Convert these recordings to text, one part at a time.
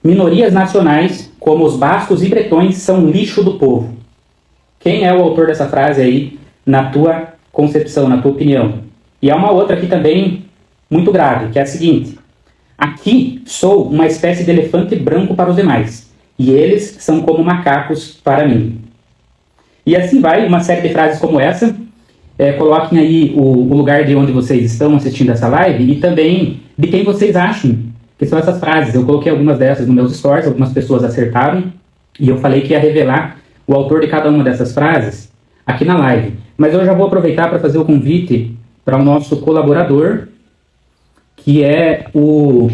minorias nacionais, como os bascos e bretões, são lixo do povo. Quem é o autor dessa frase aí, na tua concepção, na tua opinião? E há uma outra aqui também muito grave, que é a seguinte: aqui sou uma espécie de elefante branco para os demais, e eles são como macacos para mim. E assim vai, uma série de frases como essa. Coloquem aí o lugar de onde vocês estão assistindo essa live e também de quem vocês acham que são essas frases. Eu coloquei algumas dessas nos meus stories, algumas pessoas acertaram, e eu falei que ia revelar o autor de cada uma dessas frases aqui na live. Mas eu já vou aproveitar para fazer o convite para o nosso colaborador, que é o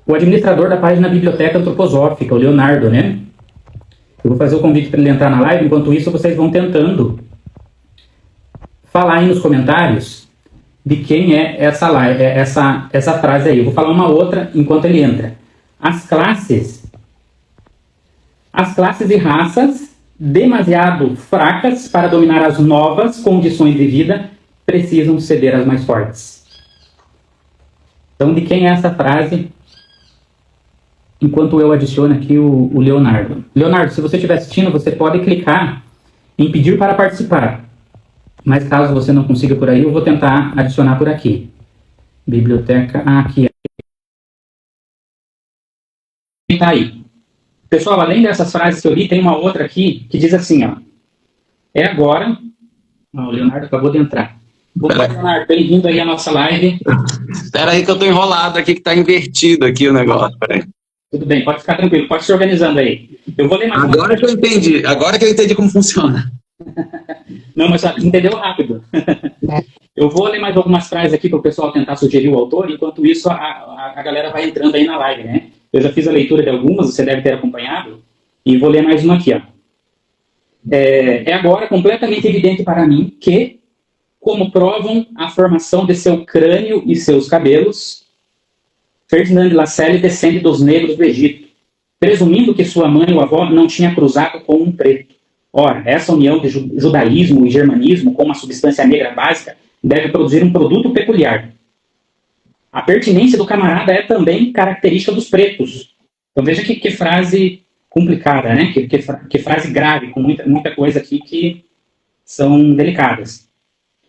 administrador da página Biblioteca Antroposófica, o Leonardo, né? Eu vou fazer o convite para ele entrar na live, enquanto isso vocês vão tentando falar aí nos comentários de quem é essa frase aí. Eu vou falar uma outra enquanto ele entra. As classes e raças demasiado fracas para dominar as novas condições de vida precisam ceder às mais fortes. Então, de quem é essa frase? Enquanto eu adiciono aqui o Leonardo. Leonardo, se você estiver assistindo, você pode clicar em pedir para participar. Mas caso você não consiga por aí, eu vou tentar adicionar por aqui. Biblioteca, aqui. Tá aí. Pessoal, além dessas frases que eu li, tem uma outra aqui que diz assim, ó. É agora... o Leonardo acabou de entrar. Bom, Leonardo, bem-vindo aí à nossa live. Espera aí que eu tô enrolado aqui, que tá invertido aqui o negócio. Peraí. Tudo bem, pode ficar tranquilo, pode se organizando aí. Eu vou ler mais agora que eu entendi como funciona. Não, mas entendeu rápido. Eu vou ler mais algumas frases aqui para o pessoal tentar sugerir o autor, enquanto isso a galera vai entrando aí na live, né? Eu já fiz a leitura de algumas, você deve ter acompanhado, e vou ler mais uma aqui, ó. É agora completamente evidente para mim que, como provam a formação de seu crânio e seus cabelos, Ferdinand de Lassalle descende dos negros do Egito, presumindo que sua mãe ou avó não tinha cruzado com um preto. Ora, essa união de judaísmo e germanismo com uma substância negra básica deve produzir um produto peculiar. A pertinência do camarada é também característica dos pretos. Então veja que frase complicada, né? Que frase grave, com muita coisa aqui que são delicadas.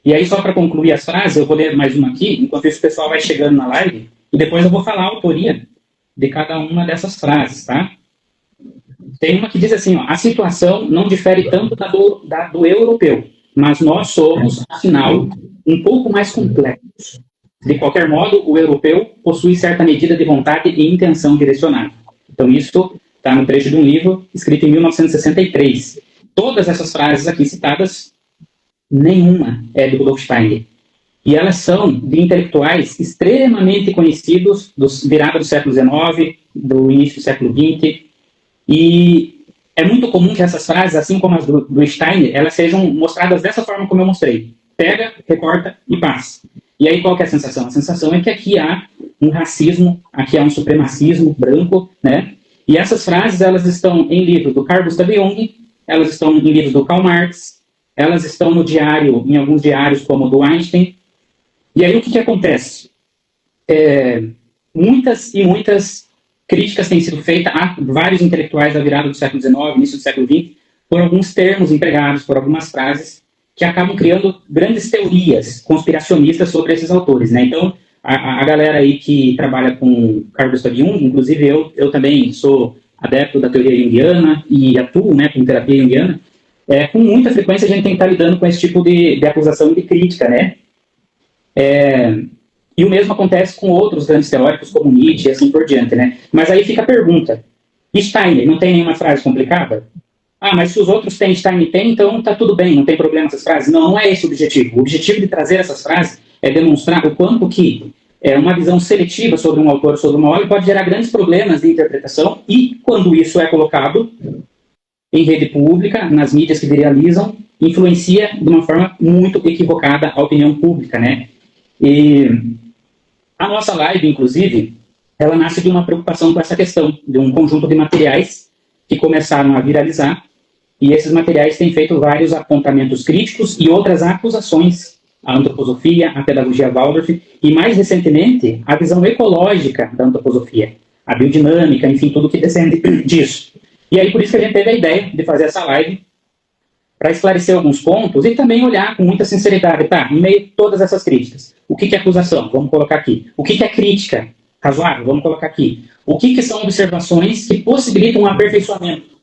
E aí, só para concluir as frases, eu vou ler mais uma aqui, enquanto isso o pessoal vai chegando na live, e depois eu vou falar a autoria de cada uma dessas frases, tá? Tem uma que diz assim, ó, a situação não difere tanto da do europeu, mas nós somos, afinal, um pouco mais complexos. De qualquer modo, o europeu possui certa medida de vontade e intenção direcionada. Então, isso está no trecho de um livro escrito em 1963. Todas essas frases aqui citadas, nenhuma é de Rudolf Steiner. E elas são de intelectuais extremamente conhecidos, virada do século XIX, do início do século XX. E é muito comum que essas frases, assim como as do Steiner, elas sejam mostradas dessa forma como eu mostrei. Pega, recorta e passa. E aí qual que é a sensação? A sensação é que aqui há um racismo, aqui há um supremacismo branco, né? E essas frases, elas estão em livros do Carl Gustav Jung, elas estão em livros do Karl Marx, elas estão no diário, em alguns diários como o do Einstein. E aí o que acontece? Muitas críticas têm sido feitas a vários intelectuais da virada do século XIX, início do século XX, por alguns termos empregados, por algumas frases, que acabam criando grandes teorias conspiracionistas sobre esses autores, né? Então, a galera aí que trabalha com Carl Gustav Jung, inclusive eu também sou adepto da teoria junguiana e atuo, né, com terapia junguiana, com muita frequência a gente tem que estar lidando com esse tipo de acusação e de crítica, né? E o mesmo acontece com outros grandes teóricos, como Nietzsche e assim por diante, né? Mas aí fica a pergunta, Steiner não tem nenhuma frase complicada? Ah, mas se os outros têm, Steiner tem, então tá tudo bem, não tem problema essas frases. Não, não é esse o objetivo. O objetivo de trazer essas frases é demonstrar o quanto que uma visão seletiva sobre um autor, sobre uma obra, pode gerar grandes problemas de interpretação e, quando isso é colocado em rede pública, nas mídias que viralizam, influencia de uma forma muito equivocada a opinião pública, né? E a nossa live, inclusive, ela nasce de uma preocupação com essa questão, de um conjunto de materiais que começaram a viralizar, e esses materiais têm feito vários apontamentos críticos e outras acusações à antroposofia, à pedagogia Waldorf, e mais recentemente, a visão ecológica da antroposofia. a biodinâmica, enfim, tudo que descende disso. E aí, por isso que a gente teve a ideia de fazer essa live, para esclarecer alguns pontos e também olhar com muita sinceridade, tá, em meio a todas essas críticas. O que é acusação? Vamos colocar aqui. O que é crítica? Razoável? Vamos colocar aqui. O que são observações que possibilitam um aperfeiçoamento?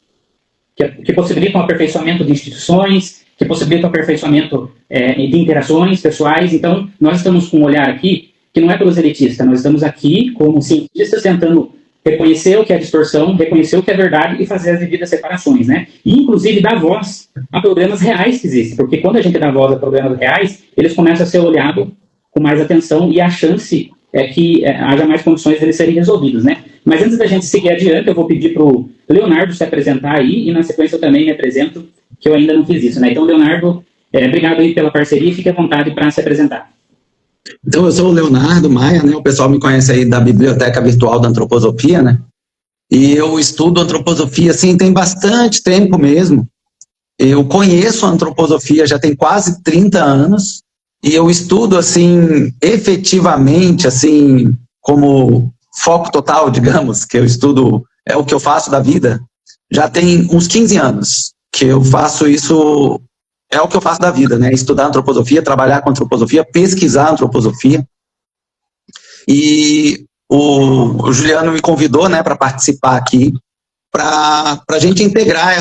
Que possibilitam um aperfeiçoamento de instituições, que possibilitam um aperfeiçoamento de interações pessoais. Então, nós estamos com um olhar aqui que não é proselitista, nós estamos aqui como cientistas tentando reconhecer o que é distorção, reconhecer o que é verdade e fazer as devidas separações, né? E, inclusive, dar voz a problemas reais que existem, porque quando a gente dá voz a problemas reais, eles começam a ser olhados com mais atenção e a chance é que haja mais condições deles serem resolvidos, né? Mas antes da gente seguir adiante, eu vou pedir para o Leonardo se apresentar aí e, na sequência, eu também me apresento, que eu ainda não fiz isso, né? Então, Leonardo, obrigado aí pela parceria e fique à vontade para se apresentar. Então, eu sou o Leonardo Maia, né? O pessoal me conhece aí da Biblioteca Virtual da Antroposofia, né? E eu estudo antroposofia, assim, tem bastante tempo mesmo. Eu conheço a antroposofia já tem quase 30 anos, e eu estudo, assim, efetivamente, assim, como foco total, digamos, que eu estudo, é o que eu faço da vida, já tem uns 15 anos que eu faço isso. É o que eu faço da vida, né? Estudar antroposofia, trabalhar com antroposofia, pesquisar antroposofia. E o Juliano me convidou, né, para participar aqui, para a gente integrar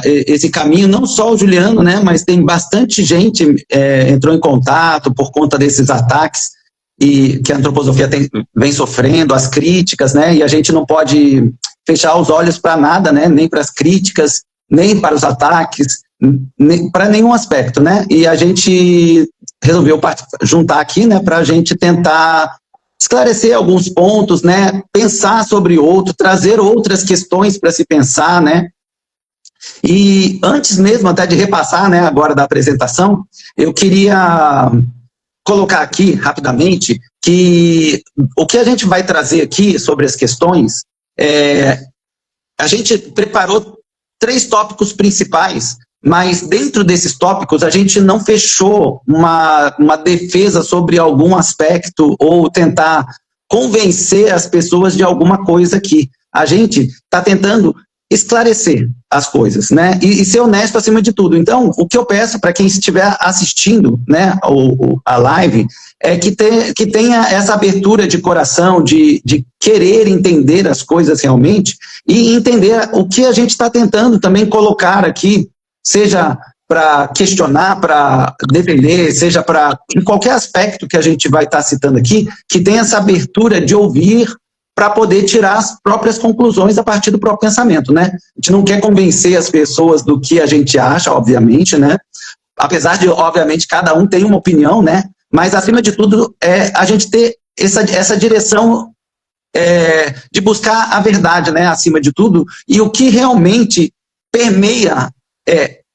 esse caminho. Não só o Juliano, né, mas tem bastante gente entrou em contato por conta desses ataques e que a antroposofia vem sofrendo, as críticas, né? E a gente não pode fechar os olhos para nada, né? Nem para as críticas, nem para os ataques, para nenhum aspecto, né? E a gente resolveu juntar aqui, né, para a gente tentar esclarecer alguns pontos, né, pensar sobre outro, trazer outras questões para se pensar, né? E antes mesmo até de repassar, né, agora da apresentação, eu queria colocar aqui rapidamente que o que a gente vai trazer aqui sobre as questões, a gente preparou 3 tópicos principais, mas dentro desses tópicos a gente não fechou uma defesa sobre algum aspecto ou tentar convencer as pessoas de alguma coisa aqui. A gente está tentando esclarecer as coisas, né? E ser honesto acima de tudo. Então, o que eu peço para quem estiver assistindo, né, a live, é que tenha essa abertura de coração, de querer entender as coisas realmente e entender o que a gente está tentando também colocar aqui, seja para questionar, para defender, seja para em qualquer aspecto que a gente vai estar citando aqui, que tenha essa abertura de ouvir para poder tirar as próprias conclusões a partir do próprio pensamento, né? A gente não quer convencer as pessoas do que a gente acha, obviamente, né? Apesar de, obviamente, cada um tem uma opinião, né? Mas, acima de tudo, a gente ter essa direção de buscar a verdade, né? Acima de tudo, e o que realmente permeia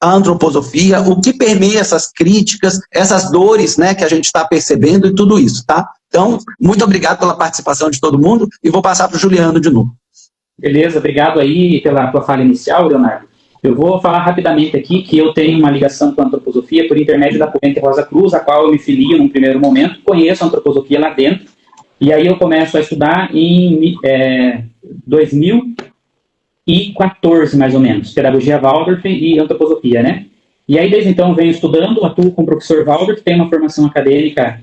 a antroposofia, o que permeia essas críticas, essas dores, né, que a gente está percebendo e tudo isso, tá? Então, muito obrigado pela participação de todo mundo e vou passar para o Juliano de novo. Beleza, obrigado aí pela tua fala inicial, Leonardo. Eu vou falar rapidamente aqui que eu tenho uma ligação com a antroposofia por intermédio da corrente Rosa Cruz, a qual eu me filio num primeiro momento, conheço a antroposofia lá dentro, e aí eu começo a estudar em 2014, mais ou menos, pedagogia Waldorf e antroposofia, né? E aí, desde então, venho estudando, atuo com o professor Waldorf, tenho uma formação acadêmica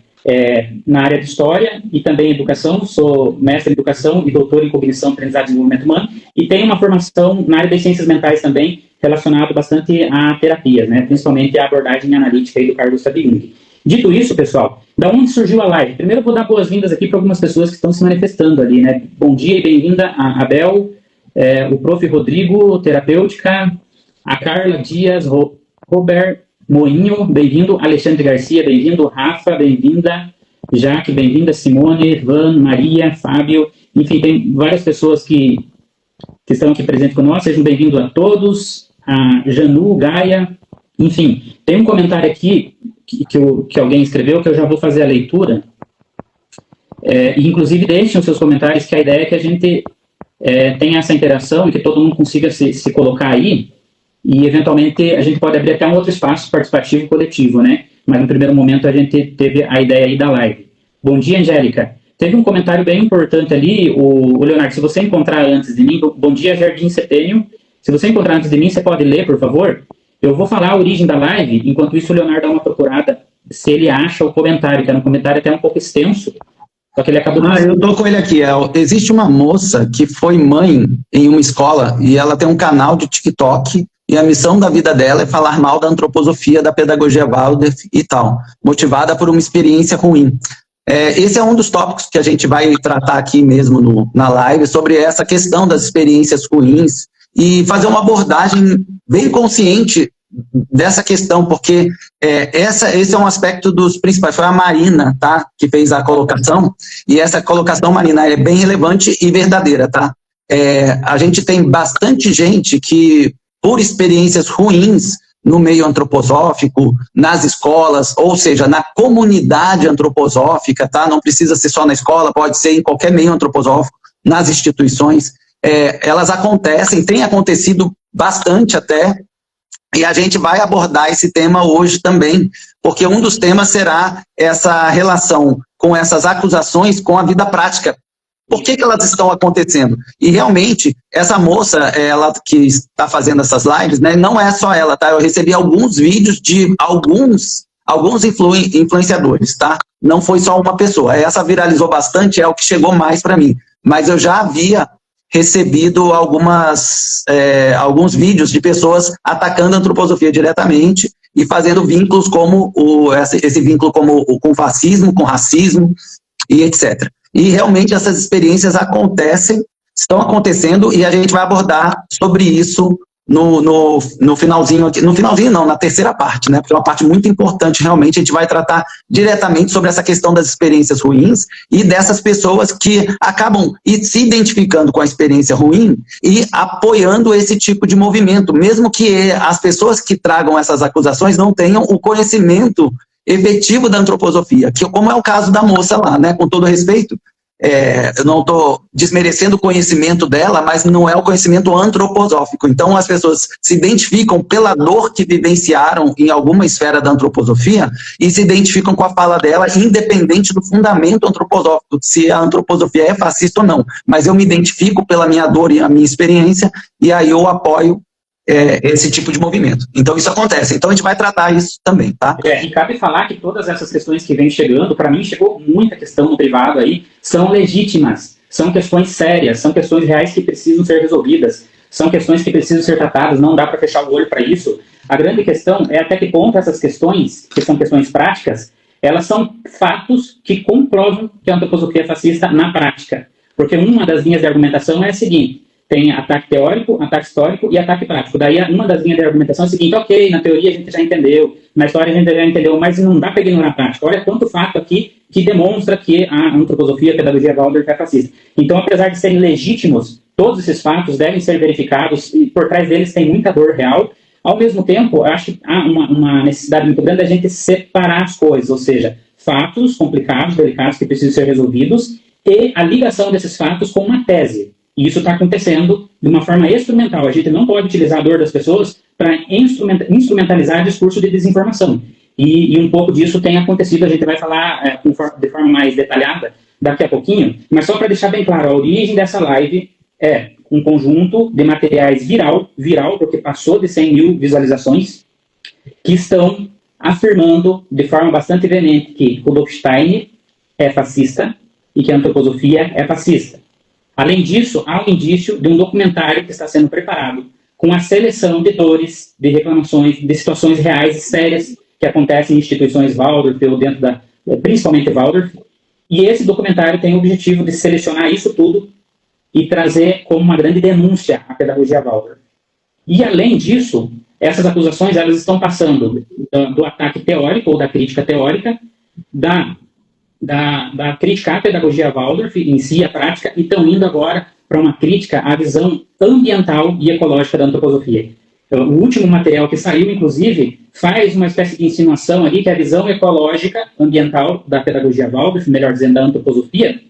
na área de História e também Educação, sou mestre em Educação e doutor em Cognição, Aprendizagem e Desenvolvimento Humano, e tenho uma formação na área das Ciências Mentais também, relacionado bastante à terapia, né? Principalmente à abordagem analítica aí do Carl Gustav Jung. Dito isso, pessoal, da onde surgiu a live? Primeiro eu vou dar boas-vindas aqui para algumas pessoas que estão se manifestando ali, né? Bom dia e bem-vinda a Abel, o prof. Rodrigo, terapêutica, a Carla Dias, Robert Moinho, bem-vindo, Alexandre Garcia, bem-vindo, Rafa, bem-vinda, Jaque, bem-vinda, Simone, Van, Maria, Fábio, enfim, tem várias pessoas que estão aqui presentes conosco, sejam bem-vindos a todos, a Janu, Gaia, enfim, tem um comentário aqui que alguém escreveu, que eu já vou fazer a leitura, e inclusive deixem os seus comentários, que a ideia é que a gente tenha essa interação e que todo mundo consiga se colocar aí, e eventualmente a gente pode abrir até um outro espaço participativo e coletivo, né? Mas no primeiro momento a gente teve a ideia aí da live. Bom dia, Angélica. Teve um comentário bem importante ali, o Leonardo, se você encontrar antes de mim, bom dia, Jardim Setênio, se você encontrar antes de mim, você pode ler, por favor? Eu vou falar a origem da live, enquanto isso o Leonardo dá uma procurada, se ele acha o comentário, que era um comentário até um pouco extenso, só que ele acabou... eu tô com ele aqui. Existe uma moça que foi mãe em uma escola e ela tem um canal de TikTok e a missão da vida dela é falar mal da antroposofia, da pedagogia Waldorf e tal, motivada por uma experiência ruim. Esse é um dos tópicos que a gente vai tratar aqui mesmo na live, sobre essa questão das experiências ruins e fazer uma abordagem bem consciente dessa questão, porque esse é um aspecto dos principais. Foi a Marina, tá, que fez a colocação, e essa colocação, Marina, é bem relevante e verdadeira, tá? A gente tem bastante gente que, por experiências ruins no meio antroposófico, nas escolas, ou seja, na comunidade antroposófica, tá? Não precisa ser só na escola, pode ser em qualquer meio antroposófico, nas instituições, elas acontecem, tem acontecido bastante até, e a gente vai abordar esse tema hoje também, porque um dos temas será essa relação com essas acusações com a vida prática. Por que elas estão acontecendo? E realmente, essa moça, ela que está fazendo essas lives, né, não é só ela, tá? Eu recebi alguns vídeos de alguns influenciadores, tá? Não foi só uma pessoa. Essa viralizou bastante, é o que chegou mais para mim. Mas eu já havia recebido alguns vídeos de pessoas atacando a antroposofia diretamente e fazendo vínculos como esse vínculo como com fascismo, com racismo e etc. E realmente essas experiências estão acontecendo, e a gente vai abordar sobre isso no finalzinho aqui. No finalzinho não, na terceira parte, né? Porque é uma parte muito importante, realmente. A gente vai tratar diretamente sobre essa questão das experiências ruins e dessas pessoas que acabam se identificando com a experiência ruim e apoiando esse tipo de movimento, mesmo que as pessoas que tragam essas acusações não tenham o conhecimento efetivo da antroposofia, que, como é o caso da moça lá, né? Com todo respeito, eu não estou desmerecendo o conhecimento dela, mas não é o conhecimento antroposófico. Então, as pessoas se identificam pela dor que vivenciaram em alguma esfera da antroposofia e se identificam com a fala dela, independente do fundamento antroposófico, se a antroposofia é fascista ou não. Mas eu me identifico pela minha dor e a minha experiência, e aí eu apoio esse tipo de movimento. Então, isso acontece. Então, a gente vai tratar isso também, tá? E cabe falar que todas essas questões que vêm chegando, para mim chegou muita questão no privado aí, são legítimas, são questões sérias, são questões reais que precisam ser resolvidas, são questões que precisam ser tratadas, não dá para fechar o olho para isso. A grande questão é até que ponto essas questões, que são questões práticas, elas são fatos que comprovam que a antroposofia é fascista na prática. Porque uma das linhas de argumentação é a seguinte: tem ataque teórico, ataque histórico e ataque prático. Daí, uma das linhas de argumentação é a seguinte: ok, na teoria a gente já entendeu, na história a gente já entendeu, mas não dá para ignorar a prática. Olha quanto fato aqui que demonstra que a antroposofia, a pedagogia Waldorf é fascista. Então, apesar de serem legítimos, todos esses fatos devem ser verificados e por trás deles tem muita dor real. Ao mesmo tempo, eu acho que há uma necessidade muito grande da gente separar as coisas, ou seja, fatos complicados, delicados, que precisam ser resolvidos, e a ligação desses fatos com uma tese. E isso está acontecendo de uma forma instrumental. A gente não pode utilizar a dor das pessoas para instrumentalizar discurso de desinformação. E um pouco disso tem acontecido, a gente vai falar de forma mais detalhada daqui a pouquinho, mas só para deixar bem claro, a origem dessa live é um conjunto de materiais viral, porque passou de 100 mil visualizações, que estão afirmando de forma bastante veemente que Rudolf Steiner é fascista e que a antroposofia é fascista. Além disso, há um indício de um documentário que está sendo preparado com a seleção de dores, de reclamações, de situações reais e sérias que acontecem em instituições Waldorf ou dentro principalmente Waldorf. E esse documentário tem o objetivo de selecionar isso tudo e trazer como uma grande denúncia a pedagogia Waldorf. E, além disso, essas acusações elas estão passando do ataque teórico ou da crítica teórica, da crítica à pedagogia Waldorf em si, a prática, e estão indo agora para uma crítica à visão ambiental e ecológica da antroposofia. Então, o último material que saiu, inclusive, faz uma espécie de insinuação ali que a visão ecológica, ambiental da pedagogia Waldorf, melhor dizendo, da antroposofia,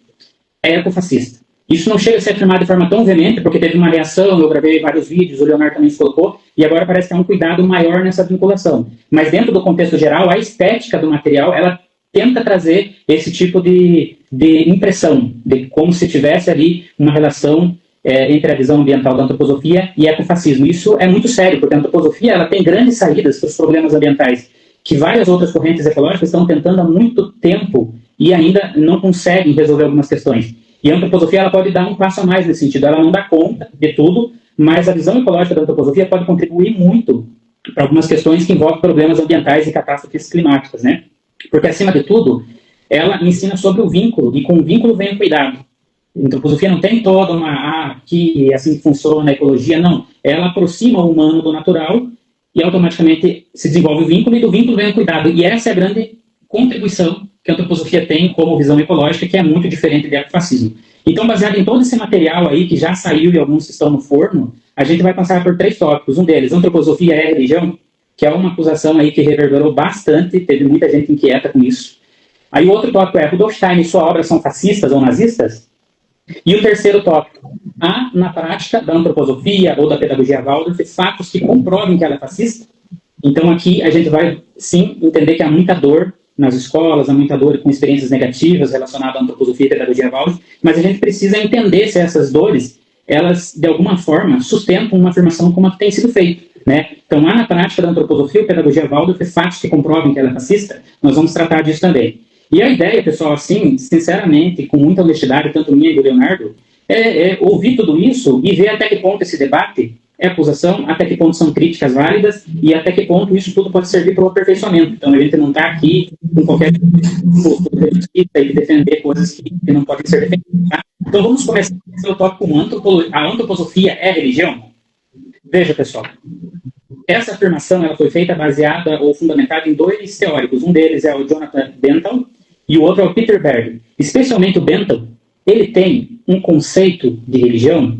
é ecofascista. Isso não chega a ser afirmado de forma tão veemente, porque teve uma reação, eu gravei vários vídeos, o Leonardo também se colocou, e agora parece que há um cuidado maior nessa vinculação. Mas dentro do contexto geral, a estética do material, ela tenta trazer esse tipo de de impressão, de como se tivesse ali uma relação entre a visão ambiental da antroposofia e ecofascismo. Isso é muito sério, porque a antroposofia ela tem grandes saídas para os problemas ambientais, que várias outras correntes ecológicas estão tentando há muito tempo e ainda não conseguem resolver algumas questões. E a antroposofia ela pode dar um passo a mais nesse sentido. Ela não dá conta de tudo, mas a visão ecológica da antroposofia pode contribuir muito para algumas questões que envolvem problemas ambientais e catástrofes climáticas, né? Porque, acima de tudo, ela ensina sobre o vínculo, e com o vínculo vem o cuidado. A antroposofia não tem toda que assim que funciona a ecologia, não. Ela aproxima o humano do natural e automaticamente se desenvolve o vínculo, e do vínculo vem o cuidado. E essa é a grande contribuição que a antroposofia tem como visão ecológica, que é muito diferente do ecofascismo. Então, baseado em todo esse material aí, que já saiu e alguns estão no forno, a gente vai passar por 3 tópicos. Um deles, antroposofia é religião, que é uma acusação aí que reverberou bastante, teve muita gente inquieta com isso. Aí o outro tópico é, Rudolf Steiner e sua obra são fascistas ou nazistas? E o terceiro tópico, há na prática da antroposofia ou da pedagogia Waldorf fatos que comprovem que ela é fascista? Então aqui a gente vai, sim, entender que há muita dor nas escolas, há muita dor com experiências negativas relacionadas à antroposofia e pedagogia Waldorf, mas a gente precisa entender se essas dores, elas, de alguma forma, sustentam uma afirmação como a que tem sido feita, né? Então, há na prática da antroposofia e pedagogia Waldorf fatos que comprovem que ela é fascista, nós vamos tratar disso também. E a ideia, pessoal, assim, sinceramente, com muita honestidade, tanto minha e do Leonardo, é ouvir tudo isso e ver até que ponto esse debate é acusação, até que ponto são críticas válidas e até que ponto isso tudo pode servir para o aperfeiçoamento. Então, a gente não está aqui com qualquer postura e defender coisas que não podem ser defendidas. Tá? Então, vamos começar pelo tópico 1, a antroposofia é religião? Veja, pessoal, essa afirmação ela foi feita baseada ou fundamentada em 2 teóricos. Um deles é o Jonathan Bentham e o outro é o Peter Berg. Especialmente o Bentham, ele tem um conceito de religião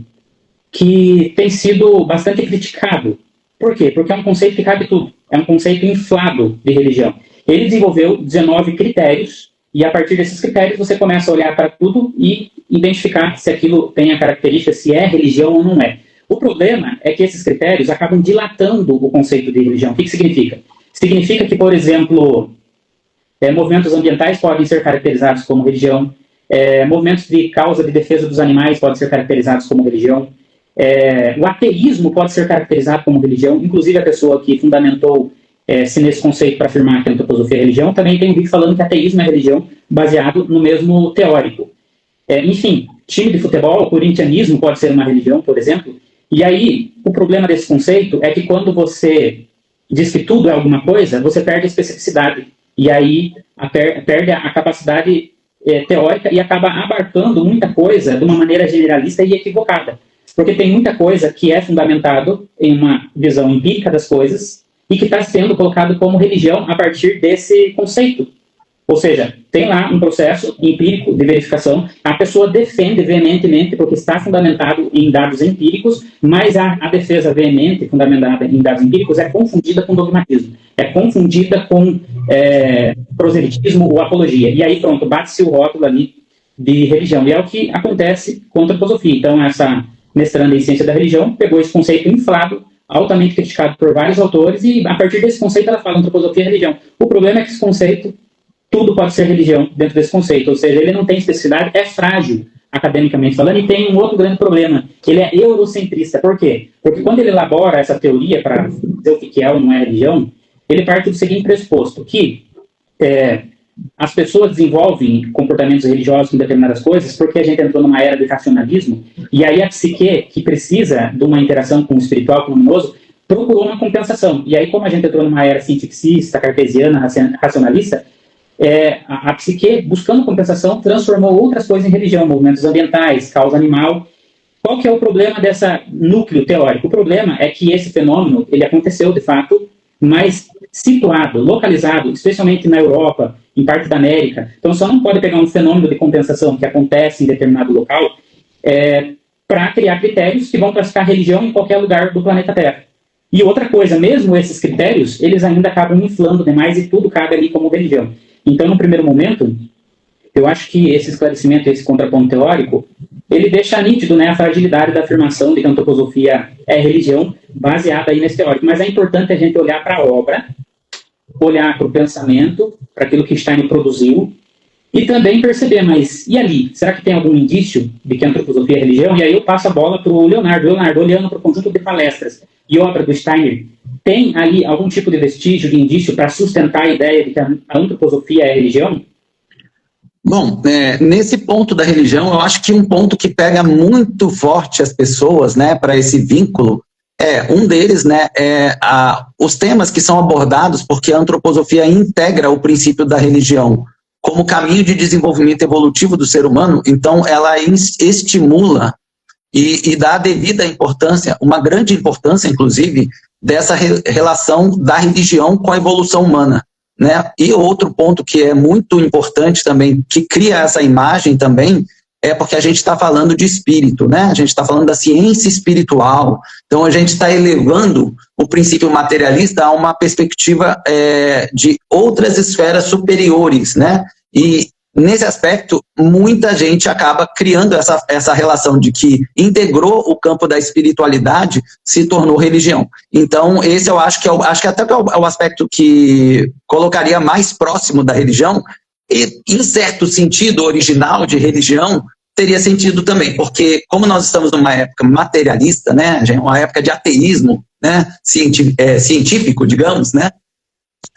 que tem sido bastante criticado. Por quê? Porque é um conceito que cabe tudo. É um conceito inflado de religião. Ele desenvolveu 19 critérios e, a partir desses critérios, você começa a olhar para tudo e identificar se aquilo tem a característica, se é religião ou não é. O problema é que esses critérios acabam dilatando o conceito de religião. O que significa? Significa que, por exemplo, movimentos ambientais podem ser caracterizados como religião, movimentos de causa de defesa dos animais podem ser caracterizados como religião, o ateísmo pode ser caracterizado como religião, inclusive a pessoa que fundamentou-se nesse conceito para afirmar que a antroposofia é religião, também tem um vídeo falando que ateísmo é religião, baseado no mesmo teórico. Enfim, time de futebol, corintianismo pode ser uma religião, por exemplo. E aí, o problema desse conceito é que quando você diz que tudo é alguma coisa, você perde a especificidade. E aí, perde a capacidade teórica e acaba abarcando muita coisa de uma maneira generalista e equivocada. Porque tem muita coisa que é fundamentado em uma visão empírica das coisas e que está sendo colocado como religião a partir desse conceito. Ou seja, tem lá um processo empírico de verificação, a pessoa defende veementemente porque está fundamentado em dados empíricos, mas a defesa veemente, fundamentada em dados empíricos, é confundida com dogmatismo, é confundida com proselitismo ou apologia. E aí, pronto, bate-se o rótulo ali de religião. E é o que acontece com a antroposofia. Então, essa mestranda em ciência da religião pegou esse conceito inflado, altamente criticado por vários autores, e a partir desse conceito ela fala antroposofia e religião. O problema é que esse conceito, tudo pode ser religião dentro desse conceito, ou seja, ele não tem especificidade, é frágil, academicamente falando, e tem um outro grande problema, ele é eurocentrista. Por quê? Porque quando ele elabora essa teoria para dizer o que é ou não é religião, ele parte do seguinte pressuposto, que as pessoas desenvolvem comportamentos religiosos com determinadas coisas porque a gente entrou numa era de racionalismo, e aí a psique, que precisa de uma interação com o espiritual, com o luminoso, procurou uma compensação. E aí, como a gente entrou numa era cientificista, cartesiana, racionalista, a psique, buscando compensação, transformou outras coisas em religião, movimentos ambientais, causa animal. Qual que é o problema dessa núcleo teórico? O problema é que esse fenômeno, ele aconteceu, de fato, mas situado, localizado, especialmente na Europa, em parte da América. Então, só não pode pegar um fenômeno de compensação que acontece em determinado local para criar critérios que vão classificar religião em qualquer lugar do planeta Terra. E outra coisa, mesmo esses critérios, eles ainda acabam inflando demais e tudo cabe ali como religião. Então, no primeiro momento, eu acho que esse esclarecimento, esse contraponto teórico, ele deixa nítido, né, a fragilidade da afirmação de que a antroposofia é religião, baseada aí nesse teórico. Mas é importante a gente olhar para a obra, olhar para o pensamento, para aquilo que Steiner produziu, E também perceber, mas e ali? Será que tem algum indício de que a antroposofia é religião? E aí eu passo a bola para o Leonardo. Leonardo, olhando para o conjunto de palestras e obra do Steiner, tem ali algum tipo de vestígio, de indício para sustentar a ideia de que a antroposofia é religião? Bom, nesse ponto da religião, eu acho que um ponto que pega muito forte as pessoas, né, para esse vínculo, um deles, né, os temas que são abordados, porque a antroposofia integra o princípio da religião como caminho de desenvolvimento evolutivo do ser humano, então ela estimula e dá a devida importância, uma grande importância, inclusive, dessa relação da religião com a evolução humana, né? E outro ponto que é muito importante também, que cria essa imagem também, é porque a gente está falando de espírito, né? A gente está falando da ciência espiritual, então a gente está elevando o princípio materialista a uma perspectiva de outras esferas superiores, né? E nesse aspecto, muita gente acaba criando essa relação de que integrou o campo da espiritualidade, se tornou religião. Então, esse eu acho que até é o aspecto que colocaria mais próximo da religião, e em certo sentido original de religião, teria sentido também, porque como nós estamos numa época materialista, né, uma época de ateísmo, né, científico, digamos, né,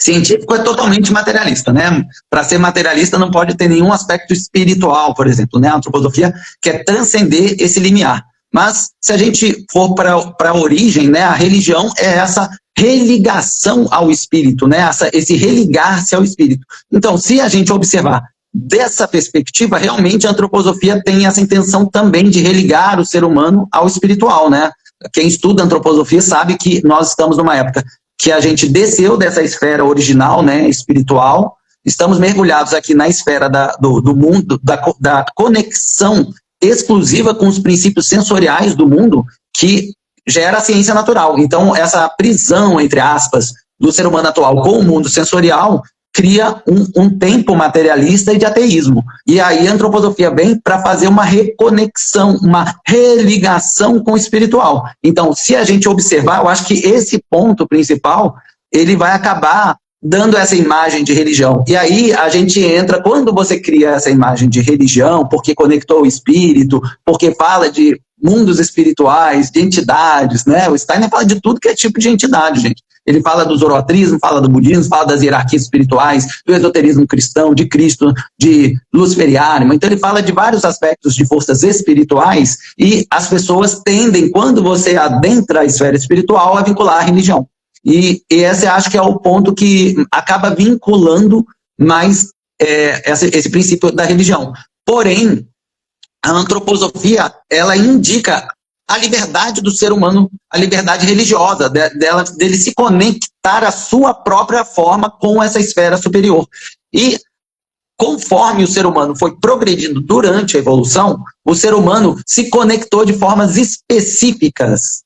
científico é totalmente materialista, né? Para ser materialista não pode ter nenhum aspecto espiritual, por exemplo, né? A antroposofia quer transcender esse limiar. Mas se a gente for para a origem, né? A religião é essa religação ao espírito, né? Esse religar-se ao espírito. Então, se a gente observar dessa perspectiva, realmente a antroposofia tem essa intenção também de religar o ser humano ao espiritual, né? Quem estuda antroposofia sabe que nós estamos numa época que a gente desceu dessa esfera original, né, espiritual, estamos mergulhados aqui na esfera do mundo, da conexão exclusiva com os princípios sensoriais do mundo, que gera a ciência natural. Então, essa prisão, entre aspas, do ser humano atual com o mundo sensorial, cria um tempo materialista e de ateísmo. E aí a antroposofia vem para fazer uma reconexão, uma religação com o espiritual. Então, se a gente observar, eu acho que esse ponto principal, ele vai acabar dando essa imagem de religião. E aí a gente entra, quando você cria essa imagem de religião, porque conectou o espírito, porque fala de mundos espirituais, de entidades, né? O Steiner fala de tudo que é tipo de entidade, gente. Ele fala do zoroastrismo, fala do budismo, fala das hierarquias espirituais, do esoterismo cristão, de Cristo, de luciferiano. Então ele fala de vários aspectos de forças espirituais e as pessoas tendem, quando você adentra a esfera espiritual, a vincular a religião. E esse acho que é o ponto que acaba vinculando mais esse princípio da religião. Porém, a antroposofia, ela indica a liberdade do ser humano, a liberdade religiosa, dele se conectar à sua própria forma com essa esfera superior. E conforme o ser humano foi progredindo durante a evolução, o ser humano se conectou de formas específicas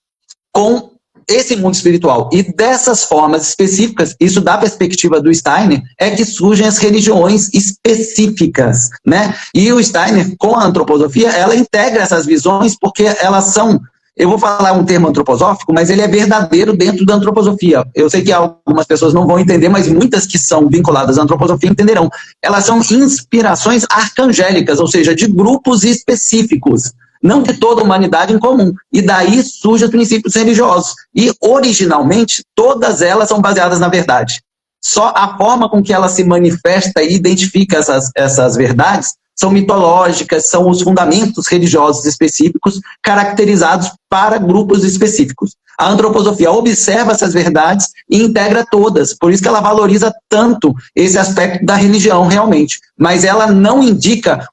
com esse mundo espiritual. E dessas formas específicas, isso da perspectiva do Steiner, é que surgem as religiões específicas, né? E o Steiner, com a antroposofia, ela integra essas visões porque elas são, eu vou falar um termo antroposófico, mas ele é verdadeiro dentro da antroposofia. Eu sei que algumas pessoas não vão entender, mas muitas que são vinculadas à antroposofia entenderão. Elas são inspirações arcangélicas, ou seja, de grupos específicos, não de toda a humanidade em comum. E daí surgem os princípios religiosos. E, originalmente, todas elas são baseadas na verdade. Só a forma com que ela se manifesta e identifica essas verdades são mitológicas, são os fundamentos religiosos específicos caracterizados para grupos específicos. A antroposofia observa essas verdades e integra todas, por isso que ela valoriza tanto esse aspecto da religião realmente. Mas ela não indica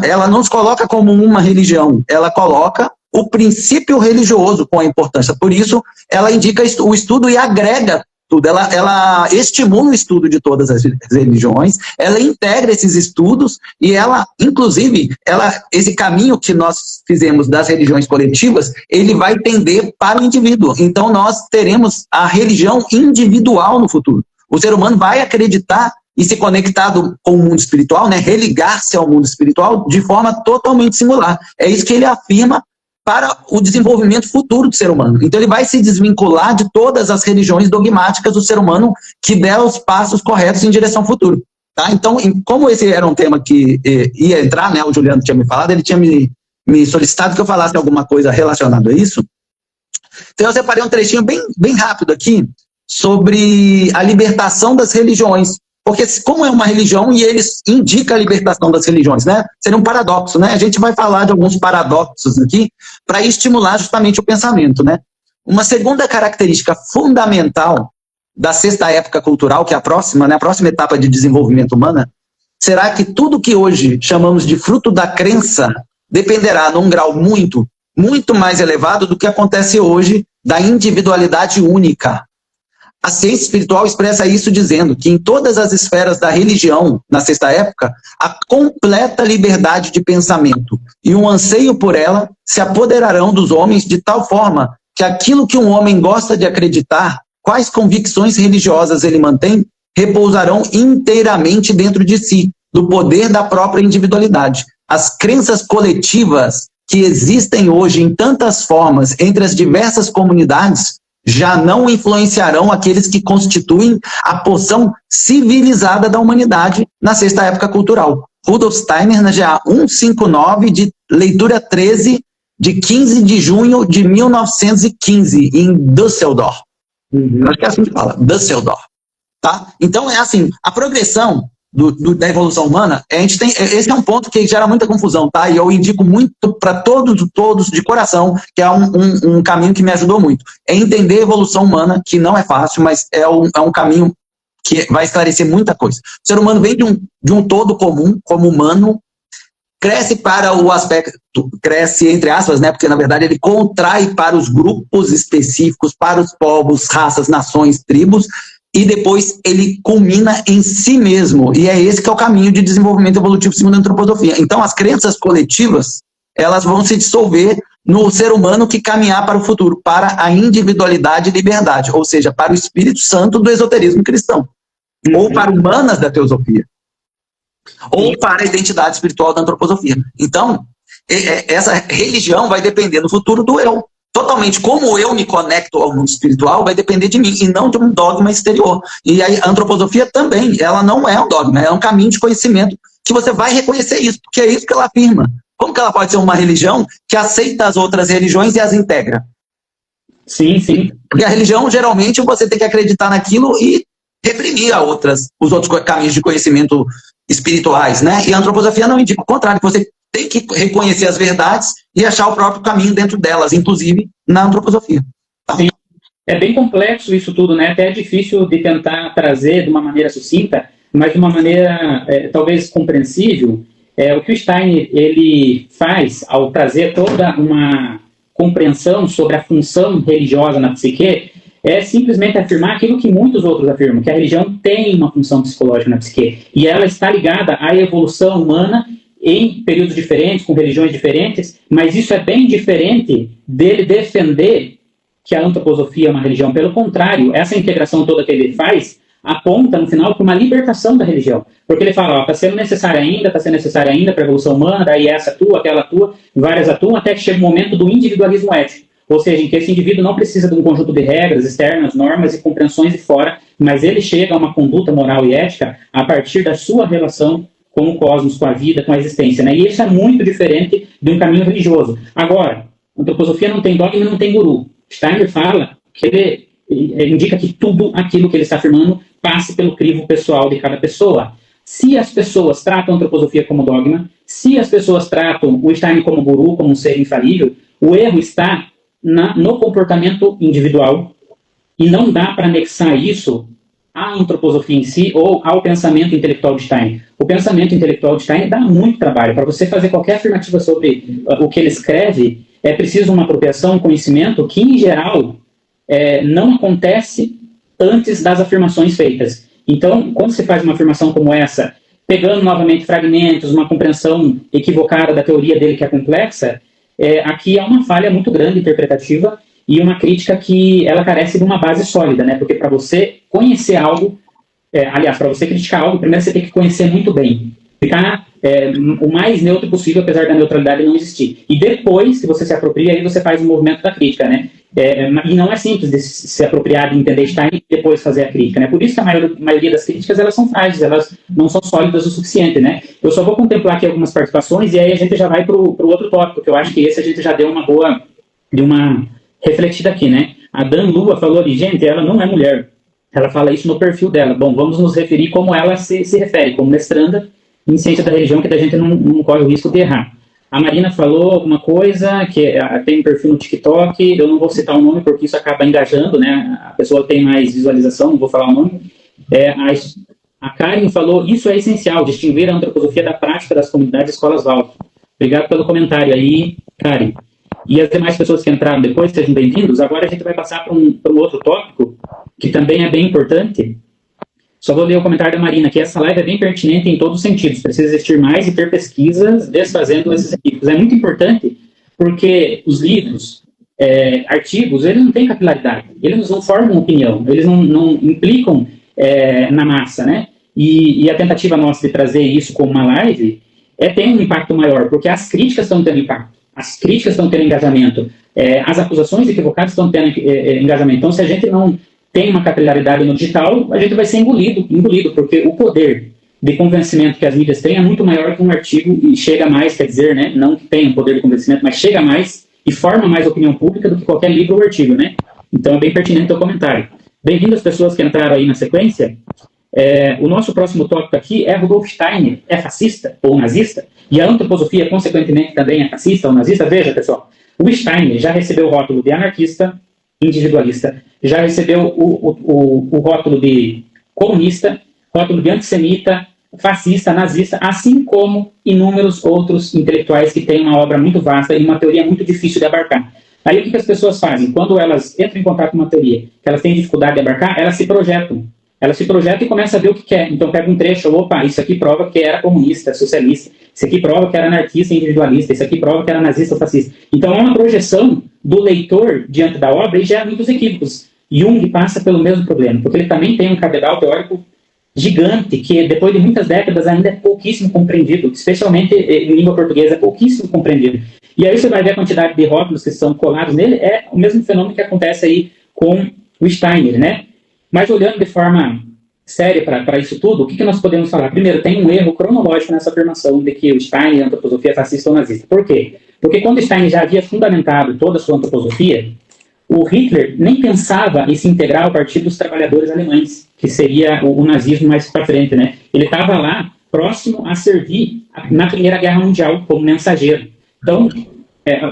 ela não se coloca como uma religião, ela coloca o princípio religioso com a importância. Por isso, ela indica o estudo e agrega tudo. Ela estimula o estudo de todas as religiões, ela integra esses estudos e ela, inclusive, esse caminho que nós fizemos das religiões coletivas, ele vai tender para o indivíduo. Então, nós teremos a religião individual no futuro. O ser humano vai acreditar e se conectar com o mundo espiritual, né, religar-se ao mundo espiritual de forma totalmente singular. É isso que ele afirma para o desenvolvimento futuro do ser humano. Então ele vai se desvincular de todas as religiões dogmáticas do ser humano que der os passos corretos em direção ao futuro. Tá? Então, como esse era um tema que ia entrar, né, o Juliano tinha me falado, ele tinha me solicitado que eu falasse alguma coisa relacionada a isso. Então, eu separei um trechinho bem rápido aqui sobre a libertação das religiões. Porque como é uma religião e eles indicam a libertação das religiões, né? Seria um paradoxo, né? A gente vai falar de alguns paradoxos aqui para estimular justamente o pensamento, né? Uma segunda característica fundamental da sexta época cultural, que é a próxima, né? A próxima etapa de desenvolvimento humana, será que tudo que hoje chamamos de fruto da crença dependerá num grau muito mais elevado do que acontece hoje da individualidade única. A ciência espiritual expressa isso dizendo que em todas as esferas da religião, na sexta época, a completa liberdade de pensamento e um anseio por ela se apoderarão dos homens de tal forma que aquilo que um homem gosta de acreditar, quais convicções religiosas ele mantém, repousarão inteiramente dentro de si, do poder da própria individualidade. As crenças coletivas que existem hoje em tantas formas entre as diversas comunidades já não influenciarão aqueles que constituem a porção civilizada da humanidade na sexta época cultural. Rudolf Steiner, na GA 159, de leitura 13, de 15 de junho de 1915, em Düsseldorf. Acho que é assim que fala, Düsseldorf. Tá? Então, é assim, a progressão da evolução humana, a gente tem, esse é um ponto que gera muita confusão, tá? E eu indico muito para todos de coração, que é um caminho que me ajudou muito. É entender a evolução humana, que não é fácil, mas é um caminho que vai esclarecer muita coisa. O ser humano vem de um todo comum, como humano, cresce para o aspecto, cresce entre aspas, né? Porque na verdade ele contrai para os grupos específicos, para os povos, raças, nações, tribos, e depois ele culmina em si mesmo. E é esse que é o caminho de desenvolvimento evolutivo segundo a antroposofia. Então, as crenças coletivas, elas vão se dissolver no ser humano que caminhar para o futuro, para a individualidade e liberdade, ou seja, para o Espírito Santo do esoterismo cristão, ou para humanas da teosofia, ou para a identidade espiritual da antroposofia. Então, essa religião vai depender no futuro do eu. Totalmente, como eu me conecto ao mundo espiritual vai depender de mim, e não de um dogma exterior. E a antroposofia também, ela não é um dogma, é um caminho de conhecimento que você vai reconhecer isso, porque é isso que ela afirma. Como que ela pode ser uma religião que aceita as outras religiões e as integra? Sim, sim. Porque a religião, geralmente, você tem que acreditar naquilo e reprimir os outros caminhos de conhecimento espirituais, né? E a antroposofia não indica o contrário, que você tem que reconhecer as verdades e achar o próprio caminho dentro delas, inclusive na antroposofia. Tá? Sim. É bem complexo isso tudo, né? Até é difícil de tentar trazer de uma maneira sucinta, mas de uma maneira talvez compreensível. O que o Steiner ele faz ao trazer toda uma compreensão sobre a função religiosa na psique é simplesmente afirmar aquilo que muitos outros afirmam, que a religião tem uma função psicológica na psique, e ela está ligada à evolução humana em períodos diferentes, com religiões diferentes, mas isso é bem diferente dele defender que a antroposofia é uma religião. Pelo contrário, essa integração toda que ele faz aponta, no final, para uma libertação da religião. Porque ele fala, está sendo necessária ainda para a evolução humana, daí essa atua, aquela atua, várias atuam, até que chega o momento do individualismo ético. Ou seja, em que esse indivíduo não precisa de um conjunto de regras externas, normas e compreensões de fora, mas ele chega a uma conduta moral e ética a partir da sua relação com o cosmos, com a vida, com a existência, né? E isso é muito diferente de um caminho religioso. Agora, a antroposofia não tem dogma e não tem guru. Steiner fala que ele indica que tudo aquilo que ele está afirmando passe pelo crivo pessoal de cada pessoa. Se as pessoas tratam a antroposofia como dogma, se as pessoas tratam o Steiner como guru, como um ser infalível, o erro está no comportamento individual, e não dá para anexar isso à antroposofia em si ou ao pensamento intelectual de Steiner. O pensamento intelectual de Steiner dá muito trabalho. Para você fazer qualquer afirmativa sobre o que ele escreve, é preciso uma apropriação, um conhecimento que, em geral, não acontece antes das afirmações feitas. Então, quando você faz uma afirmação como essa, pegando novamente fragmentos, uma compreensão equivocada da teoria dele que é complexa, aqui há uma falha muito grande interpretativa e uma crítica que ela carece de uma base sólida, né? Porque para você conhecer algo, aliás, para você criticar algo, primeiro você tem que conhecer muito bem. Ficar o mais neutro possível, apesar da neutralidade não existir. E depois que você se apropria, aí você faz o movimento da crítica, né? E não é simples de se apropriar de entender Stein e depois fazer a crítica, né? Por isso que a maioria das críticas, elas são frágeis, elas não são sólidas o suficiente, né? Eu só vou contemplar aqui algumas participações e aí a gente já vai para o outro tópico, que eu acho que esse a gente já deu uma refletida aqui, né? A Dan Lua falou ali, gente, ela não é mulher. Ela fala isso no perfil dela. Bom, vamos nos referir como ela se refere, como mestranda em ciência da religião, que a gente não corre o risco de errar. A Marina falou alguma coisa, que tem um perfil no TikTok, eu não vou citar o nome porque isso acaba engajando, né? A pessoa tem mais visualização, não vou falar o nome. A Karen falou, isso é essencial, distinguir a antroposofia da prática das comunidades escolas Waldorf. Obrigado pelo comentário aí, Karen. E as demais pessoas que entraram depois, sejam bem-vindos. Agora a gente vai passar para um outro tópico, que também é bem importante. Só vou ler o comentário da Marina, que essa live é bem pertinente em todos os sentidos. Precisa existir mais e ter pesquisas desfazendo esses equívocos. É muito importante porque os livros, artigos, eles não têm capilaridade. Eles não formam opinião. Eles não implicam na massa, né? E a tentativa nossa de trazer isso como uma live tem um impacto maior, porque as críticas estão tendo impacto. As críticas estão tendo engajamento. As acusações equivocadas estão tendo engajamento. Então, se a gente não tem uma capilaridade no digital, a gente vai ser engolido, porque o poder de convencimento que as mídias têm é muito maior que um artigo e chega mais, quer dizer, né, não que tenha um poder de convencimento, mas chega mais e forma mais opinião pública do que qualquer livro ou artigo, né? Então é bem pertinente o teu comentário. Bem-vindo às pessoas que entraram aí na sequência. O nosso próximo tópico aqui é Rudolf Steiner é fascista ou nazista? E a antroposofia, consequentemente, também é fascista ou nazista? Veja, pessoal, o Steiner já recebeu o rótulo de anarquista, individualista, já recebeu o rótulo de comunista, rótulo de antissemita, fascista, nazista, assim como inúmeros outros intelectuais que têm uma obra muito vasta e uma teoria muito difícil de abarcar. Aí o que as pessoas fazem? Quando elas entram em contato com uma teoria que elas têm dificuldade de abarcar, elas se projetam. Ela se projeta e começa a ver o que quer. Então pega um trecho, opa, isso aqui prova que era comunista, socialista, isso aqui prova que era anarquista, individualista, isso aqui prova que era nazista ou fascista. Então é uma projeção do leitor diante da obra e gera muitos equívocos. Jung passa pelo mesmo problema, porque ele também tem um cabedal teórico gigante, que depois de muitas décadas ainda é pouquíssimo compreendido, especialmente em língua portuguesa, é pouquíssimo compreendido. E aí você vai ver a quantidade de rótulos que são colados nele, é o mesmo fenômeno que acontece aí com o Steiner, né? Mas olhando de forma séria para isso tudo, o que nós podemos falar? Primeiro, tem um erro cronológico nessa afirmação de que o Steiner, a antroposofia, é fascista ou nazista. Por quê? Porque quando Steiner já havia fundamentado toda a sua antroposofia, o Hitler nem pensava em se integrar ao Partido dos Trabalhadores Alemães, que seria o nazismo mais para frente, né? Ele estava lá, próximo a servir na Primeira Guerra Mundial como mensageiro. Então,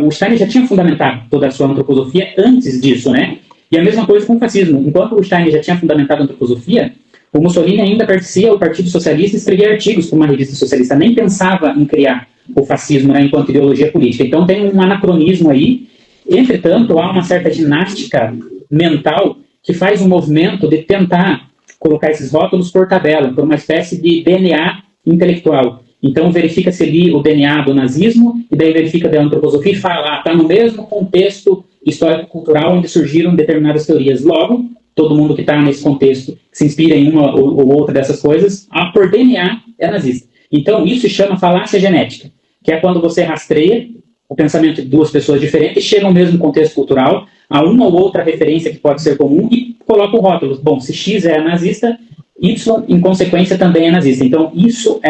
o Steiner já tinha fundamentado toda a sua antroposofia antes disso, né? E a mesma coisa com o fascismo. Enquanto o Steiner já tinha fundamentado a antroposofia, o Mussolini ainda pertencia ao Partido Socialista e escrevia artigos para uma revista socialista. Nem pensava em criar o fascismo, né, enquanto ideologia política. Então tem um anacronismo aí. Entretanto, há uma certa ginástica mental que faz um movimento de tentar colocar esses rótulos por tabela, por uma espécie de DNA intelectual. Então verifica-se ali o DNA do nazismo e daí verifica da antroposofia e fala, está no mesmo contexto histórico-cultural onde surgiram determinadas teorias. Logo, todo mundo que está nesse contexto, que se inspira em uma ou outra dessas coisas, por DNA é nazista. Então, isso se chama falácia genética, que é quando você rastreia o pensamento de duas pessoas diferentes, chega ao mesmo contexto cultural, a uma ou outra referência que pode ser comum e coloca o rótulo. Bom, se X é nazista, Y, em consequência, também é nazista. Então, isso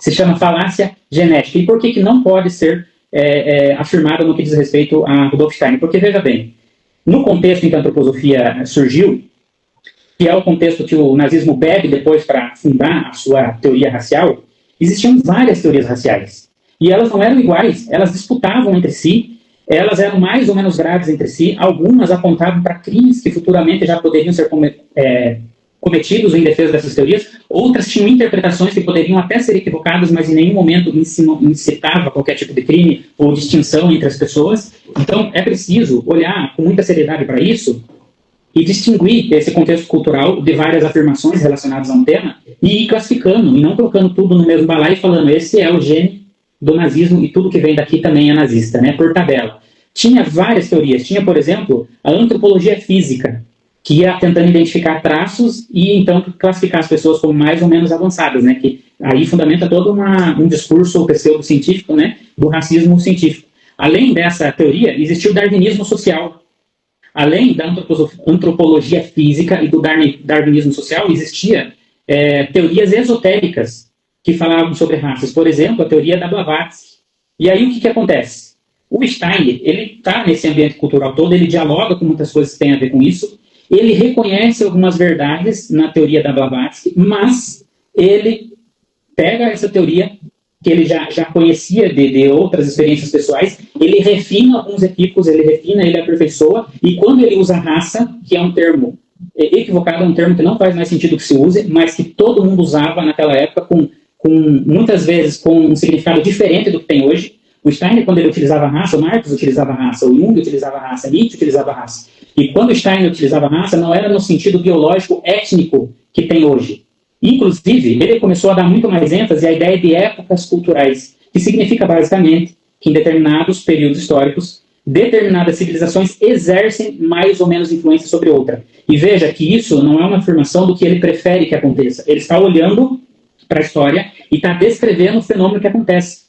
se chama falácia genética. E por que não pode ser afirmada no que diz respeito a Rudolf Steiner? Porque, veja bem, no contexto em que a antroposofia surgiu, que é o contexto que o nazismo bebe depois para fundar a sua teoria racial, existiam várias teorias raciais. E elas não eram iguais, elas disputavam entre si, elas eram mais ou menos graves entre si, algumas apontavam para crimes que futuramente já poderiam ser cometidos em defesa dessas teorias, outras tinham interpretações que poderiam até ser equivocadas, mas em nenhum momento incitava qualquer tipo de crime ou distinção entre as pessoas. Então é preciso olhar com muita seriedade para isso e distinguir esse contexto cultural de várias afirmações relacionadas a um tema e ir classificando, e não colocando tudo no mesmo balaio e falando, esse é o gene do nazismo e tudo que vem daqui também é nazista, né, por tabela. Tinha várias teorias. Tinha, por exemplo, a antropologia física, que ia tentando identificar traços e, então, classificar as pessoas como mais ou menos avançadas, né, que aí fundamenta todo um discurso pseudocientífico, né, do racismo científico. Além dessa teoria, existiu o darwinismo social. além da antropologia física e do darwinismo social, existia teorias esotéricas que falavam sobre raças. Por exemplo, a teoria da Blavatsky. E aí o que acontece? O Steiner, ele está nesse ambiente cultural todo, ele dialoga com muitas coisas que têm a ver com isso, ele reconhece algumas verdades na teoria da Blavatsky, mas ele pega essa teoria que ele já conhecia de outras experiências pessoais, ele refina alguns equívocos, ele aperfeiçoa, e quando ele usa raça, que é um termo equivocado, é um termo que não faz mais sentido que se use, mas que todo mundo usava naquela época, muitas vezes com um significado diferente do que tem hoje. O Steiner, quando ele utilizava raça, o Marx utilizava raça, o Jung utilizava raça, Nietzsche utilizava raça. E quando o Steiner utilizava raça, não era no sentido biológico, étnico que tem hoje. Inclusive, ele começou a dar muito mais ênfase à ideia de épocas culturais, que significa basicamente que em determinados períodos históricos, determinadas civilizações exercem mais ou menos influência sobre outra. E veja que isso não é uma afirmação do que ele prefere que aconteça. Ele está olhando para a história e está descrevendo o fenômeno que acontece.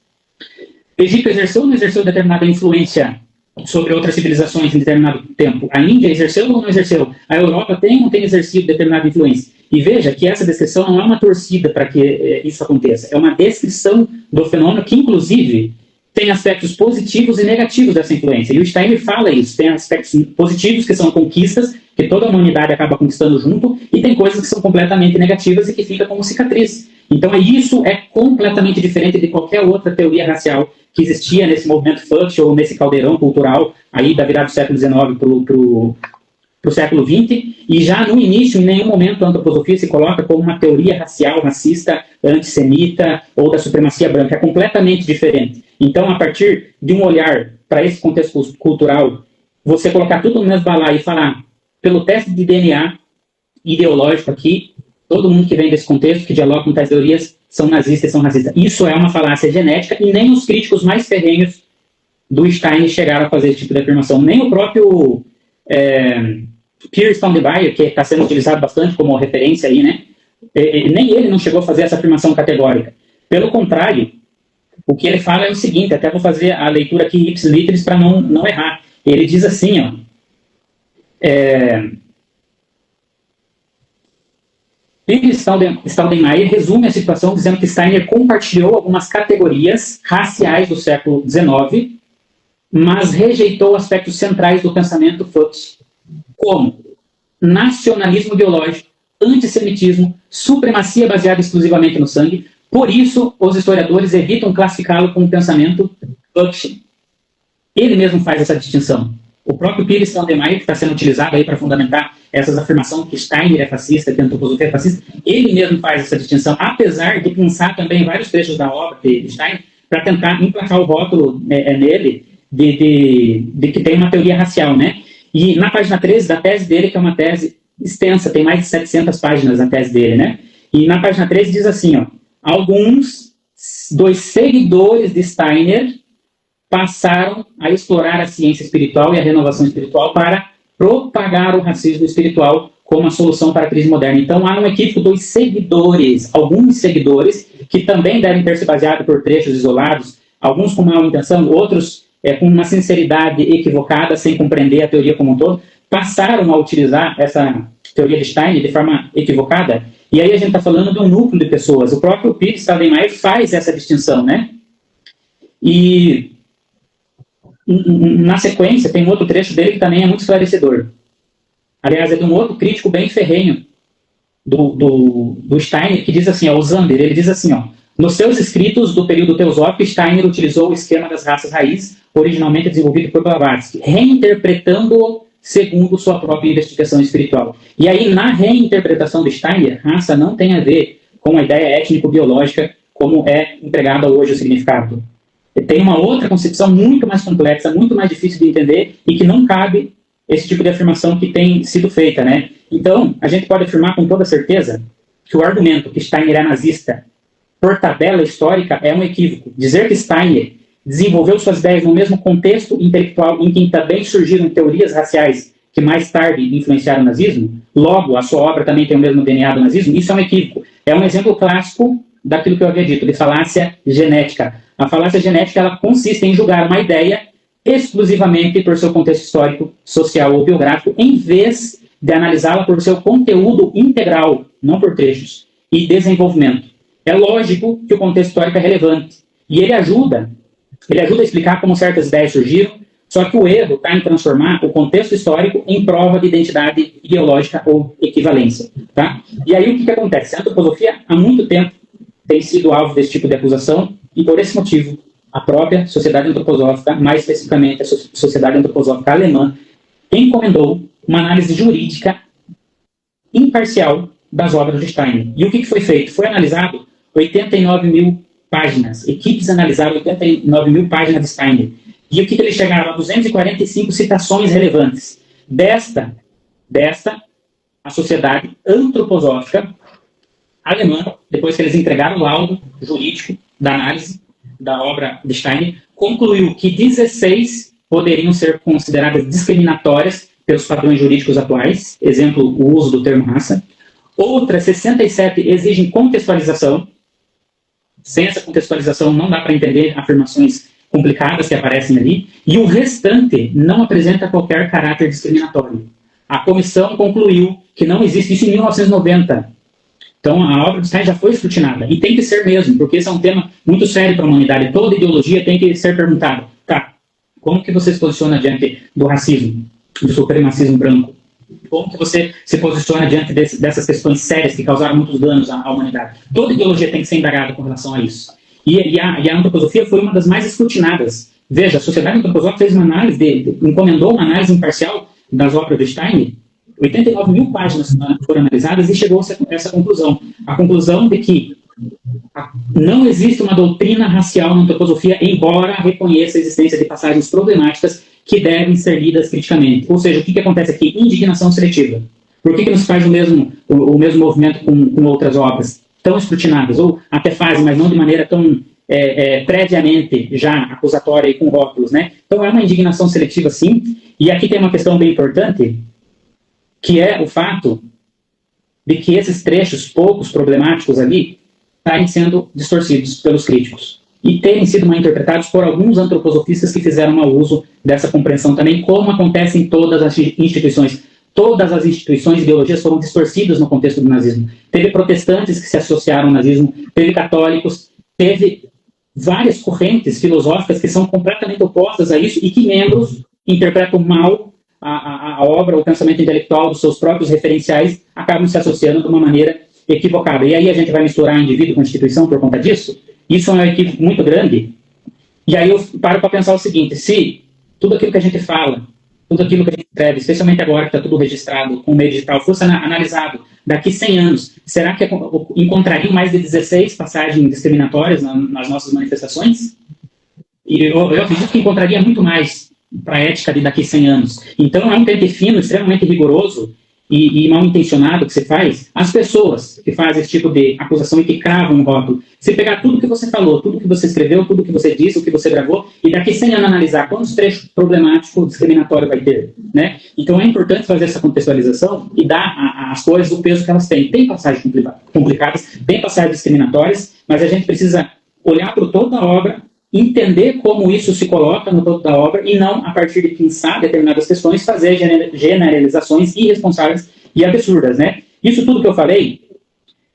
O Egito exerceu ou não exerceu determinada influência sobre outras civilizações em determinado tempo? A Índia exerceu ou não exerceu? A Europa tem ou não tem exercido determinada influência? E veja que essa descrição não é uma torcida para que isso aconteça, é uma descrição do fenômeno que, inclusive, tem aspectos positivos e negativos dessa influência. E o Steiner fala isso, tem aspectos positivos, que são conquistas, que toda a humanidade acaba conquistando junto, e tem coisas que são completamente negativas e que ficam como cicatriz. Então, isso é completamente diferente de qualquer outra teoria racial que existia nesse movimento Fudge, ou nesse caldeirão cultural, aí da virada do século XIX para o século XX, e já no início, em nenhum momento, a antroposofia se coloca como uma teoria racial, racista, antissemita, ou da supremacia branca. É completamente diferente. Então, a partir de um olhar para esse contexto cultural, você colocar tudo no mesmo balaio e falar, pelo teste de DNA ideológico aqui, todo mundo que vem desse contexto, que dialoga com tais teorias, são nazistas e são racistas. Isso é uma falácia genética, e nem os críticos mais ferrenhos do Steiner chegaram a fazer esse tipo de afirmação. Nem o próprio Pierre Staudenmayer, que está sendo utilizado bastante como referência aí, né? Nem ele não chegou a fazer essa afirmação categórica. Pelo contrário, o que ele fala é o seguinte, até vou fazer a leitura aqui ipsiliteris para não errar. Ele diz assim, ó, Pierre Staudenmayer resume a situação dizendo que Steiner compartilhou algumas categorias raciais do século XIX, mas rejeitou aspectos centrais do pensamento Fudge, como nacionalismo biológico, antissemitismo, supremacia baseada exclusivamente no sangue. Por isso, os historiadores evitam classificá-lo como pensamento Fudge. Ele mesmo faz essa distinção. O próprio Pierre Staudenmayer, que está sendo utilizado aí para fundamentar essas afirmações que Steiner é fascista, que a antroposofia é fascista, ele mesmo faz essa distinção, apesar de pensar também em vários trechos da obra de Steiner para tentar emplacar o rótulo nele de que tem uma teoria racial, né? E na página 13 da tese dele, que é uma tese extensa, tem mais de 700 páginas a tese dele, né? E na página 13 diz assim, ó, alguns dos seguidores de Steiner passaram a explorar a ciência espiritual e a renovação espiritual para propagar o racismo espiritual como a solução para a crise moderna. Então, há um equívoco dos seguidores, alguns seguidores, que também devem ter se baseado por trechos isolados, alguns com má intenção, outros com uma sinceridade equivocada, sem compreender a teoria como um todo, passaram a utilizar essa teoria de Steiner de forma equivocada. E aí a gente está falando de um núcleo de pessoas. O próprio Pierre Staudenmayer faz essa distinção, né? E na sequência, tem um outro trecho dele que também é muito esclarecedor. Aliás, é de um outro crítico bem ferrenho do Steiner, que diz assim, ó, o Zander, ele diz assim, ó, nos seus escritos do período teosófico, Steiner utilizou o esquema das raças raiz, originalmente desenvolvido por Blavatsky, reinterpretando-o segundo sua própria investigação espiritual. E aí, na reinterpretação de Steiner, raça não tem a ver com a ideia étnico-biológica como é empregada hoje o significado. Tem uma outra concepção muito mais complexa, muito mais difícil de entender e que não cabe esse tipo de afirmação que tem sido feita, né? Então, a gente pode afirmar com toda certeza que o argumento que Steiner é nazista por tabela histórica é um equívoco. Dizer que Steiner desenvolveu suas ideias no mesmo contexto intelectual em que também surgiram teorias raciais que mais tarde influenciaram o nazismo, logo a sua obra também tem o mesmo DNA do nazismo, isso é um equívoco. É um exemplo clássico daquilo que eu havia dito, de falácia genética. A falácia genética, ela consiste em julgar uma ideia exclusivamente por seu contexto histórico, social ou biográfico, em vez de analisá-la por seu conteúdo integral, não por trechos, e desenvolvimento. É lógico que o contexto histórico é relevante, e ele ajuda a explicar como certas ideias surgiram, só que o erro está em transformar o contexto histórico em prova de identidade ideológica ou equivalência. Tá? E aí o que acontece? A antroposofia, há muito tempo, tem sido alvo desse tipo de acusação, e por esse motivo, a própria Sociedade Antroposófica, mais especificamente a Sociedade Antroposófica Alemã, encomendou uma análise jurídica imparcial das obras de Steiner. E o que foi feito? Foi analisado 89 mil páginas. Equipes analisaram 89 mil páginas de Steiner. E o que eles chegaram? A 245 citações relevantes. Desta, a Sociedade Antroposófica Alemã, depois que eles entregaram o laudo jurídico da análise da obra de Steiner, concluiu que 16 poderiam ser consideradas discriminatórias pelos padrões jurídicos atuais, exemplo, o uso do termo raça. Outras 67 exigem contextualização. Sem essa contextualização não dá para entender afirmações complicadas que aparecem ali. E o restante não apresenta qualquer caráter discriminatório. A comissão concluiu que não existe isso em 1990. Então, a obra de Steiner já foi escrutinada. E tem que ser mesmo, porque esse é um tema muito sério para a humanidade. Toda ideologia tem que ser perguntada. Tá, como que você se posiciona diante do racismo, do supremacismo branco? Como que você se posiciona diante dessas questões sérias que causaram muitos danos à humanidade? Toda ideologia tem que ser indagada com relação a isso. E a antroposofia foi uma das mais escrutinadas. Veja, a Sociedade Antroposófica fez uma análise, encomendou uma análise imparcial das obras de Steiner. 89 mil páginas foram analisadas e chegou a essa conclusão. A conclusão de que não existe uma doutrina racial na antroposofia, embora reconheça a existência de passagens problemáticas que devem ser lidas criticamente. Ou seja, o que acontece aqui? Indignação seletiva. Por que não se faz o mesmo movimento com outras obras tão escrutinadas? Ou até fazem, mas não de maneira tão previamente já acusatória e com rótulos, né? Então é uma indignação seletiva, sim. E aqui tem uma questão bem importante, que é o fato de que esses trechos poucos problemáticos ali estarem sendo distorcidos pelos críticos e terem sido mal interpretados por alguns antroposofistas que fizeram mau uso dessa compreensão também, como acontece em todas as instituições. Todas as instituições e ideologias foram distorcidas no contexto do nazismo. Teve protestantes que se associaram ao nazismo, teve católicos, teve várias correntes filosóficas que são completamente opostas a isso e que membros interpretam mal a obra, o pensamento intelectual dos seus próprios referenciais, acabam se associando de uma maneira equivocada. E aí a gente vai misturar indivíduo com instituição por conta disso? Isso é um equívoco muito grande. E aí eu paro para pensar o seguinte: se tudo aquilo que a gente fala, tudo aquilo que a gente escreve, especialmente agora que está tudo registrado com o meio digital, fosse analisado daqui 100 anos, será que encontrariam mais de 16 passagens discriminatórias nas nossas manifestações? E eu acredito que encontraria muito mais para a ética de daqui 100 anos. Então é um pente fino, extremamente rigoroso e mal intencionado que você faz. As pessoas que fazem esse tipo de acusação e que cravam um rótulo, você pegar tudo que você falou, tudo que você escreveu, tudo que você disse, o que você gravou, e daqui 100 anos analisar quantos trechos problemáticos, discriminatórios vai ter, né? Então é importante fazer essa contextualização e dar às coisas o peso que elas têm. Tem passagens complicadas, tem passagens discriminatórias, mas a gente precisa olhar para o todo da obra, entender como isso se coloca no todo da obra e não, a partir de pensar determinadas questões, fazer generalizações irresponsáveis e absurdas, né? Isso tudo que eu falei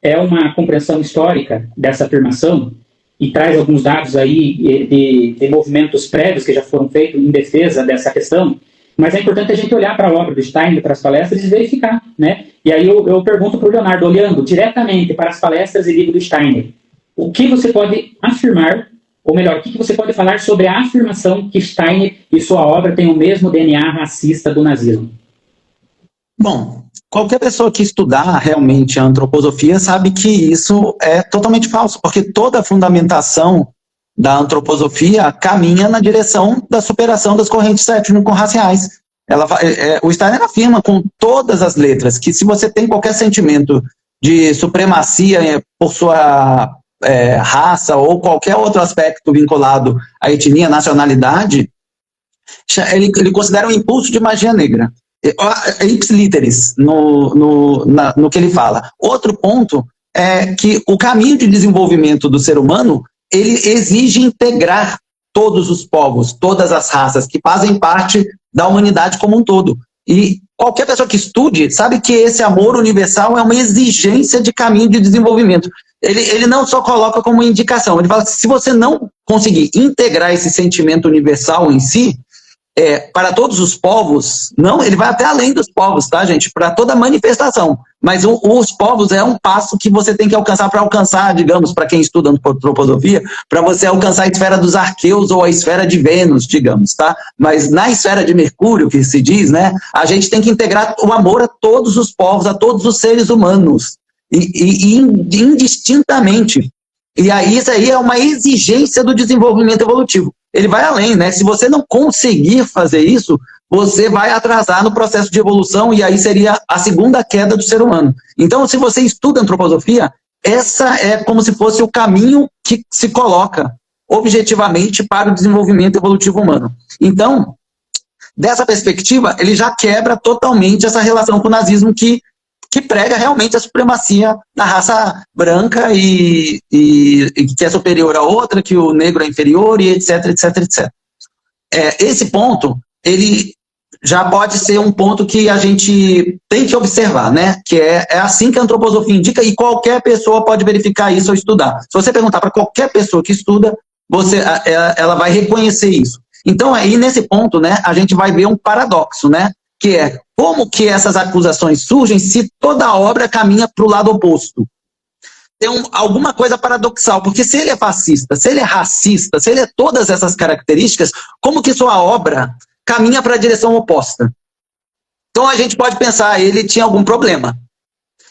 é uma compreensão histórica dessa afirmação e traz alguns dados aí de movimentos prévios que já foram feitos em defesa dessa questão, mas é importante a gente olhar para a obra do Steiner, para as palestras e verificar, né? E aí eu pergunto para o Leonardo, olhando diretamente para as palestras e livro do Steiner, o que você pode afirmar, ou melhor, o que você pode falar sobre a afirmação que Steiner e sua obra têm o mesmo DNA racista do nazismo? Bom, qualquer pessoa que estudar realmente a antroposofia sabe que isso é totalmente falso, porque toda a fundamentação da antroposofia caminha na direção da superação das correntes étnico-raciais. O Steiner afirma com todas as letras que se você tem qualquer sentimento de supremacia por sua raça ou qualquer outro aspecto vinculado à etnia, nacionalidade, ele considera um impulso de magia negra. Ipsiliteris, no que ele fala. Outro ponto é que o caminho de desenvolvimento do ser humano, ele exige integrar todos os povos, todas as raças que fazem parte da humanidade como um todo. E qualquer pessoa que estude sabe que esse amor universal é uma exigência de caminho de desenvolvimento. Ele não só coloca como indicação, ele fala que se você não conseguir integrar esse sentimento universal em si, para todos os povos, não, ele vai até além dos povos, tá, gente? Para toda manifestação. Mas os povos é um passo que você tem que alcançar para alcançar, digamos, para quem estuda antroposofia, para você alcançar a esfera dos arqueus ou a esfera de Vênus, digamos, tá? Mas na esfera de Mercúrio, que se diz, né, a gente tem que integrar o amor a todos os povos, a todos os seres humanos, e indistintamente. E aí, isso aí é uma exigência do desenvolvimento evolutivo. Ele vai além, né? Se você não conseguir fazer isso, você vai atrasar no processo de evolução e aí seria a segunda queda do ser humano. Então, se você estuda antroposofia, essa é como se fosse o caminho que se coloca objetivamente para o desenvolvimento evolutivo humano. Então, dessa perspectiva, ele já quebra totalmente essa relação com o nazismo que prega realmente a supremacia da raça branca e que é superior a outra, que o negro é inferior, e etc, etc, etc. Esse ponto, ele já pode ser um ponto que a gente tem que observar, né? Que é assim que a antroposofia indica, e qualquer pessoa pode verificar isso ou estudar. Se você perguntar para qualquer pessoa que estuda, ela vai reconhecer isso. Então, aí nesse ponto, né, a gente vai ver um paradoxo, né? Que é como que essas acusações surgem se toda a obra caminha para o lado oposto. Tem alguma coisa paradoxal, porque se ele é fascista, se ele é racista, se ele é todas essas características, como que sua obra caminha para a direção oposta? Então a gente pode pensar, ele tinha algum problema.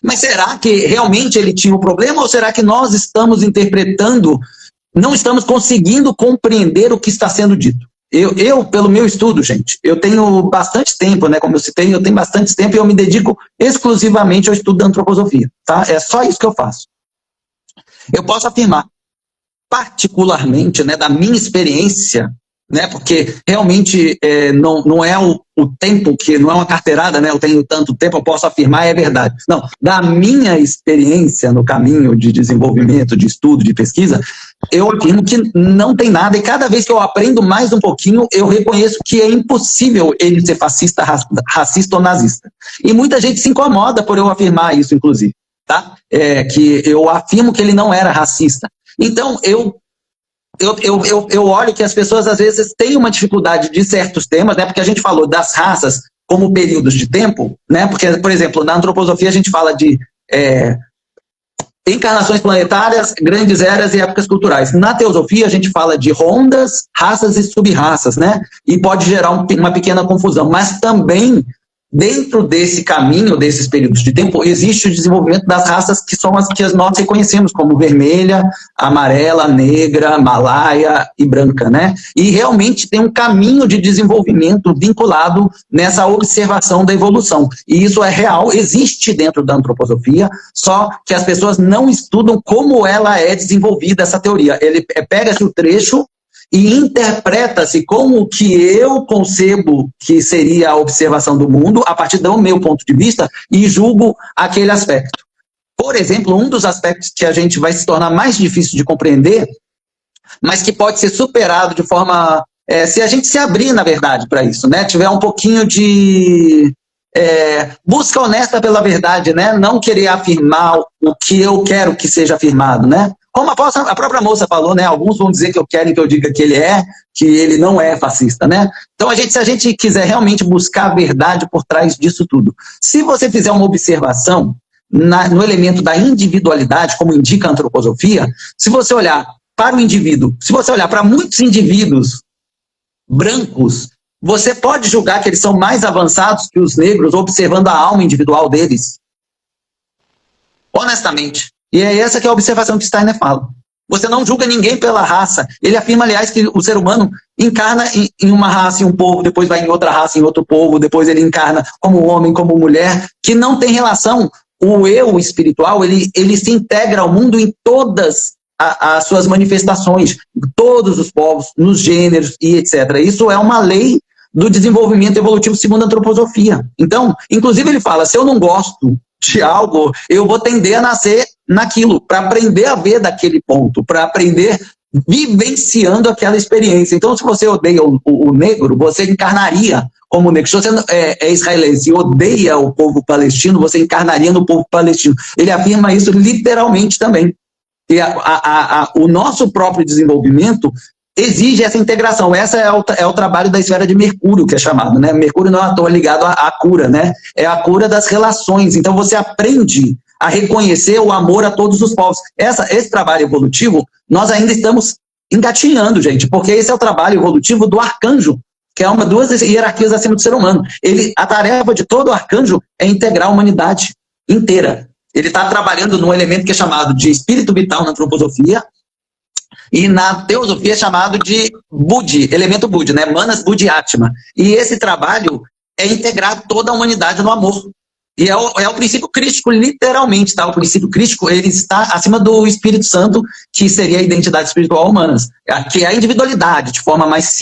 Mas será que realmente ele tinha um problema, ou será que nós estamos interpretando, não estamos conseguindo compreender o que está sendo dito? Eu, pelo meu estudo, gente, eu tenho bastante tempo, né, como eu citei, eu tenho bastante tempo e eu me dedico exclusivamente ao estudo da antroposofia, tá? É só isso que eu faço. Eu posso afirmar, particularmente, né, da minha experiência, né, porque realmente não é o tempo, que não é uma carteirada, né, eu tenho tanto tempo, eu posso afirmar, é verdade. Não, da minha experiência no caminho de desenvolvimento, de estudo, de pesquisa, eu afirmo que não tem nada, e cada vez que eu aprendo mais um pouquinho, eu reconheço que é impossível ele ser fascista, racista ou nazista. E muita gente se incomoda por eu afirmar isso, inclusive, tá? Que eu afirmo que ele não era racista. Então, eu olho que as pessoas, às vezes, têm uma dificuldade de certos temas, né? Porque a gente falou das raças como períodos de tempo, né? Porque, por exemplo, na antroposofia a gente fala de encarnações planetárias, grandes eras e épocas culturais. Na teosofia a gente fala de rondas, raças e sub-raças, né? E pode gerar uma pequena confusão, mas também dentro desse caminho, desses períodos de tempo, existe o desenvolvimento das raças que são as que nós reconhecemos como vermelha, amarela, negra, malaia e branca, né? E realmente tem um caminho de desenvolvimento vinculado nessa observação da evolução. E isso é real, existe dentro da antroposofia, só que as pessoas não estudam como ela é desenvolvida, essa teoria. Ele pega-se o trecho e interpreta-se como que eu concebo que seria a observação do mundo a partir do meu ponto de vista e julgo aquele aspecto. Por exemplo, um dos aspectos que a gente vai se tornar mais difícil de compreender, mas que pode ser superado de forma... se a gente se abrir, na verdade, para isso, né? Tiver um pouquinho de... busca honesta pela verdade, né? Não querer afirmar o que eu quero que seja afirmado, né? Como a própria moça falou, né? Alguns vão dizer que eu quero que eu diga que ele não é fascista, né? Então, se a gente quiser realmente buscar a verdade por trás disso tudo, se você fizer uma observação no elemento da individualidade, como indica a antroposofia, se você olhar para o indivíduo, se você olhar para muitos indivíduos brancos, você pode julgar que eles são mais avançados que os negros, observando a alma individual deles. Honestamente. E é essa que é a observação que Steiner fala. Você não julga ninguém pela raça. Ele afirma, aliás, que o ser humano encarna em uma raça, em um povo, depois vai em outra raça, em outro povo, depois ele encarna como homem, como mulher, que não tem relação. O eu espiritual, ele se integra ao mundo em todas as suas manifestações, em todos os povos, nos gêneros e etc. Isso é uma lei do desenvolvimento evolutivo segundo a antroposofia. Então, inclusive ele fala, se eu não gosto de algo, eu vou tender a nascer naquilo, para aprender a ver daquele ponto, para aprender vivenciando aquela experiência. Então, se você odeia o negro, você encarnaria como negro. Se você é israelense e odeia o povo palestino, você encarnaria no povo palestino. Ele afirma isso literalmente também. E o nosso próprio desenvolvimento exige essa integração. Essa é o trabalho da esfera de Mercúrio, que é chamado, né? Mercúrio não é à toa ligado à cura, né? É a cura das relações. Então, você aprende a reconhecer o amor a todos os povos. Esse trabalho evolutivo, nós ainda estamos engatinhando, gente, porque esse é o trabalho evolutivo do arcanjo, que é duas hierarquias acima do ser humano. A tarefa de todo arcanjo é integrar a humanidade inteira. Ele está trabalhando num elemento que é chamado de espírito vital na antroposofia, e na teosofia é chamado de Budi, elemento Budi, né? Manas Budi Atma. E esse trabalho é integrar toda a humanidade no amor. E é o princípio crístico, literalmente, tá? O princípio crístico, ele está acima do Espírito Santo, que seria a identidade espiritual humana, que é a individualidade, de forma mais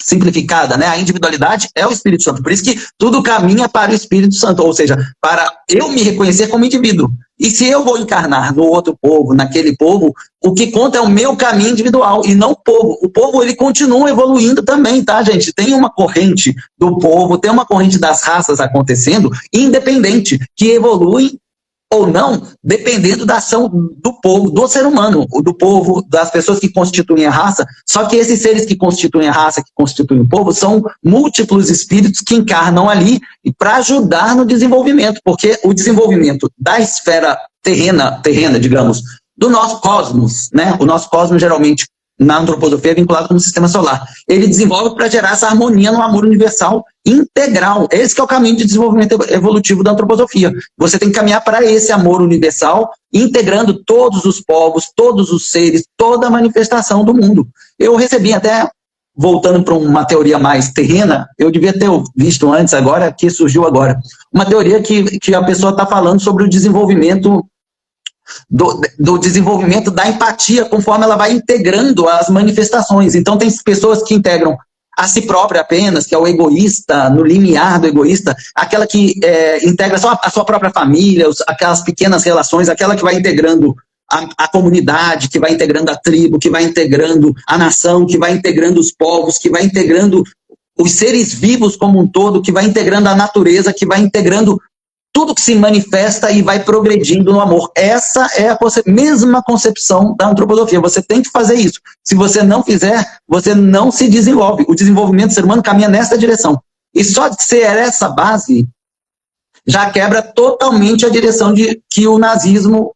simplificada, né? A individualidade é o Espírito Santo. Por isso que tudo caminha para o Espírito Santo, ou seja, para eu me reconhecer como indivíduo. E se eu vou encarnar no outro povo, naquele povo, o que conta é o meu caminho individual e não o povo. O povo, ele continua evoluindo também, tá, gente? Tem uma corrente do povo, tem uma corrente das raças acontecendo, independente, que evolui ou não, dependendo da ação do povo, do ser humano, do povo, das pessoas que constituem a raça. Só que esses seres que constituem a raça, que constituem o povo, são múltiplos espíritos que encarnam ali para ajudar no desenvolvimento, porque o desenvolvimento da esfera terrena, digamos, do nosso cosmos, né? O nosso cosmos, geralmente, na antroposofia, é vinculado com o sistema solar. Ele desenvolve para gerar essa harmonia no amor universal integral. Esse que é o caminho de desenvolvimento evolutivo da antroposofia. Você tem que caminhar para esse amor universal, integrando todos os povos, todos os seres, toda a manifestação do mundo. Eu recebi até, voltando para uma teoria mais terrena, eu devia ter visto antes, agora, que surgiu agora, uma teoria que a pessoa está falando sobre o desenvolvimento do desenvolvimento da empatia, conforme ela vai integrando as manifestações. Então, tem pessoas que integram a si própria apenas, que é o egoísta, no limiar do egoísta, aquela que integra só a sua própria família, aquelas pequenas relações, aquela que vai integrando a comunidade, que vai integrando a tribo, que vai integrando a nação, que vai integrando os povos, que vai integrando os seres vivos como um todo, que vai integrando a natureza, que vai integrando tudo que se manifesta e vai progredindo no amor. Essa é a mesma concepção da antroposofia. Você tem que fazer isso. Se você não fizer, você não se desenvolve. O desenvolvimento do ser humano caminha nessa direção. E só de ser essa base, já quebra totalmente a direção de que o nazismo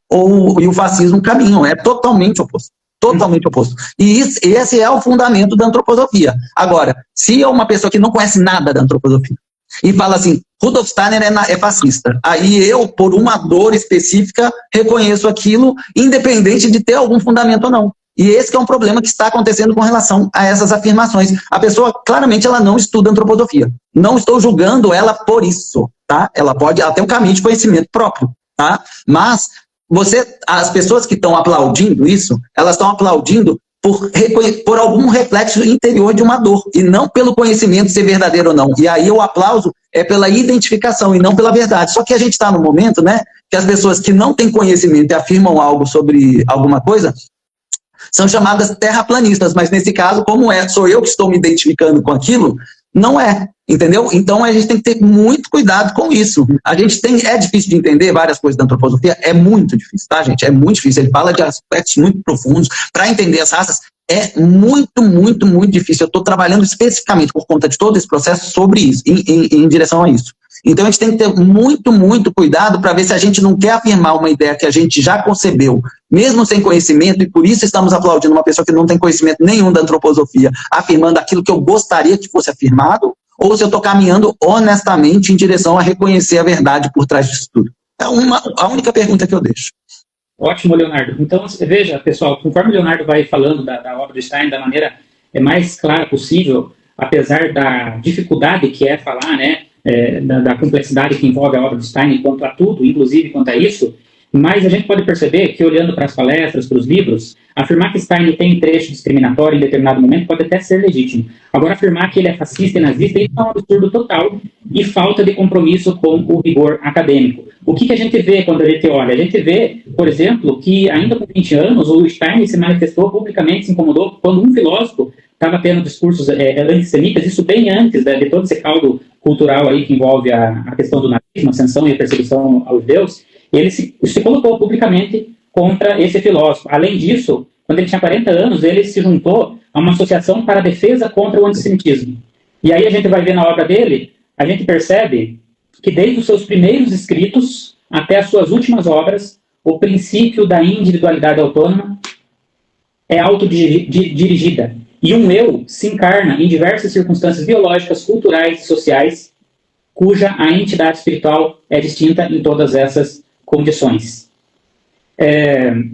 e o fascismo caminham. É totalmente oposto. Totalmente oposto. E esse é o fundamento da antroposofia. Agora, se é uma pessoa que não conhece nada da antroposofia, e fala assim, Rudolf Steiner é fascista. Aí eu, por uma dor específica, reconheço aquilo, independente de ter algum fundamento ou não. E esse que é um problema que está acontecendo com relação a essas afirmações. A pessoa, claramente, ela não estuda antroposofia. Não estou julgando ela por isso, tá? Ela tem um caminho de conhecimento próprio, tá? Mas as pessoas que estão aplaudindo isso, elas estão aplaudindo por algum reflexo interior de uma dor, e não pelo conhecimento ser verdadeiro ou não. E aí o aplauso é pela identificação e não pela verdade. Só que a gente está no momento, né, que as pessoas que não têm conhecimento e afirmam algo sobre alguma coisa são chamadas terraplanistas, mas nesse caso, como sou eu que estou me identificando com aquilo, não é, entendeu? Então a gente tem que ter muito cuidado com isso. É difícil de entender várias coisas da antroposofia, é muito difícil, tá, gente? É muito difícil. Ele fala de aspectos muito profundos. Para entender as raças, é muito, muito, muito difícil. Eu estou trabalhando especificamente por conta de todo esse processo sobre isso, em direção a isso. Então a gente tem que ter muito, muito cuidado para ver se a gente não quer afirmar uma ideia que a gente já concebeu, mesmo sem conhecimento, e por isso estamos aplaudindo uma pessoa que não tem conhecimento nenhum da antroposofia, afirmando aquilo que eu gostaria que fosse afirmado, ou se eu estou caminhando honestamente em direção a reconhecer a verdade por trás disso tudo. É a única pergunta que eu deixo. Ótimo, Leonardo. Então, veja, pessoal, conforme o Leonardo vai falando da obra de Stein da maneira mais clara possível, apesar da dificuldade que é falar, né, da complexidade que envolve a obra de Stein quanto a tudo, inclusive quanto a isso, Mas a gente pode perceber que, olhando para as palestras, para os livros, afirmar que Steiner tem trecho discriminatório em determinado momento pode até ser legítimo. Agora, afirmar que ele é fascista e nazista, isso é um absurdo total e falta de compromisso com o rigor acadêmico. O que a gente vê quando a gente olha? A gente vê, por exemplo, que ainda com 20 anos, o Steiner se manifestou publicamente, se incomodou quando um filósofo estava tendo discursos antissemitas, isso bem antes de todo esse caldo cultural aí que envolve a questão do nazismo, a ascensão e a perseguição aos judeus. Ele se colocou publicamente contra esse filósofo. Além disso, quando ele tinha 40 anos, ele se juntou a uma associação para a defesa contra o antissemitismo. E aí a gente vai ver na obra dele, a gente percebe que desde os seus primeiros escritos até as suas últimas obras, o princípio da individualidade autônoma é autodirigida. E um eu se encarna em diversas circunstâncias biológicas, culturais e sociais, cuja a entidade espiritual é distinta em todas essas condições.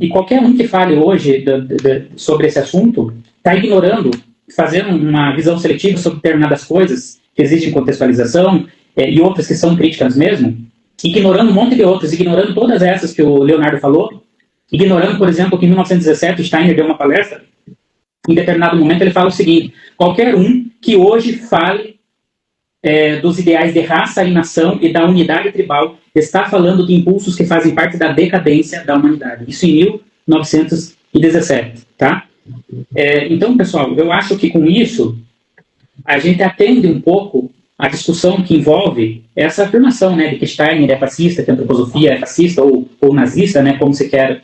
E qualquer um que fale hoje sobre esse assunto está ignorando, fazendo uma visão seletiva sobre determinadas coisas que existem em contextualização e outras que são críticas mesmo, ignorando um monte de outras, ignorando todas essas que o Leonardo falou, ignorando, por exemplo, que em 1917 Steiner deu uma palestra, em determinado momento ele fala o seguinte: qualquer um que hoje fale dos ideais de raça e nação e da unidade tribal está falando de impulsos que fazem parte da decadência da humanidade. Isso em 1917, tá? Então, pessoal, eu acho que com isso a gente atende um pouco a discussão que envolve essa afirmação, né, de que Steiner é fascista, que a antroposofia é fascista ou nazista, né, como se quer.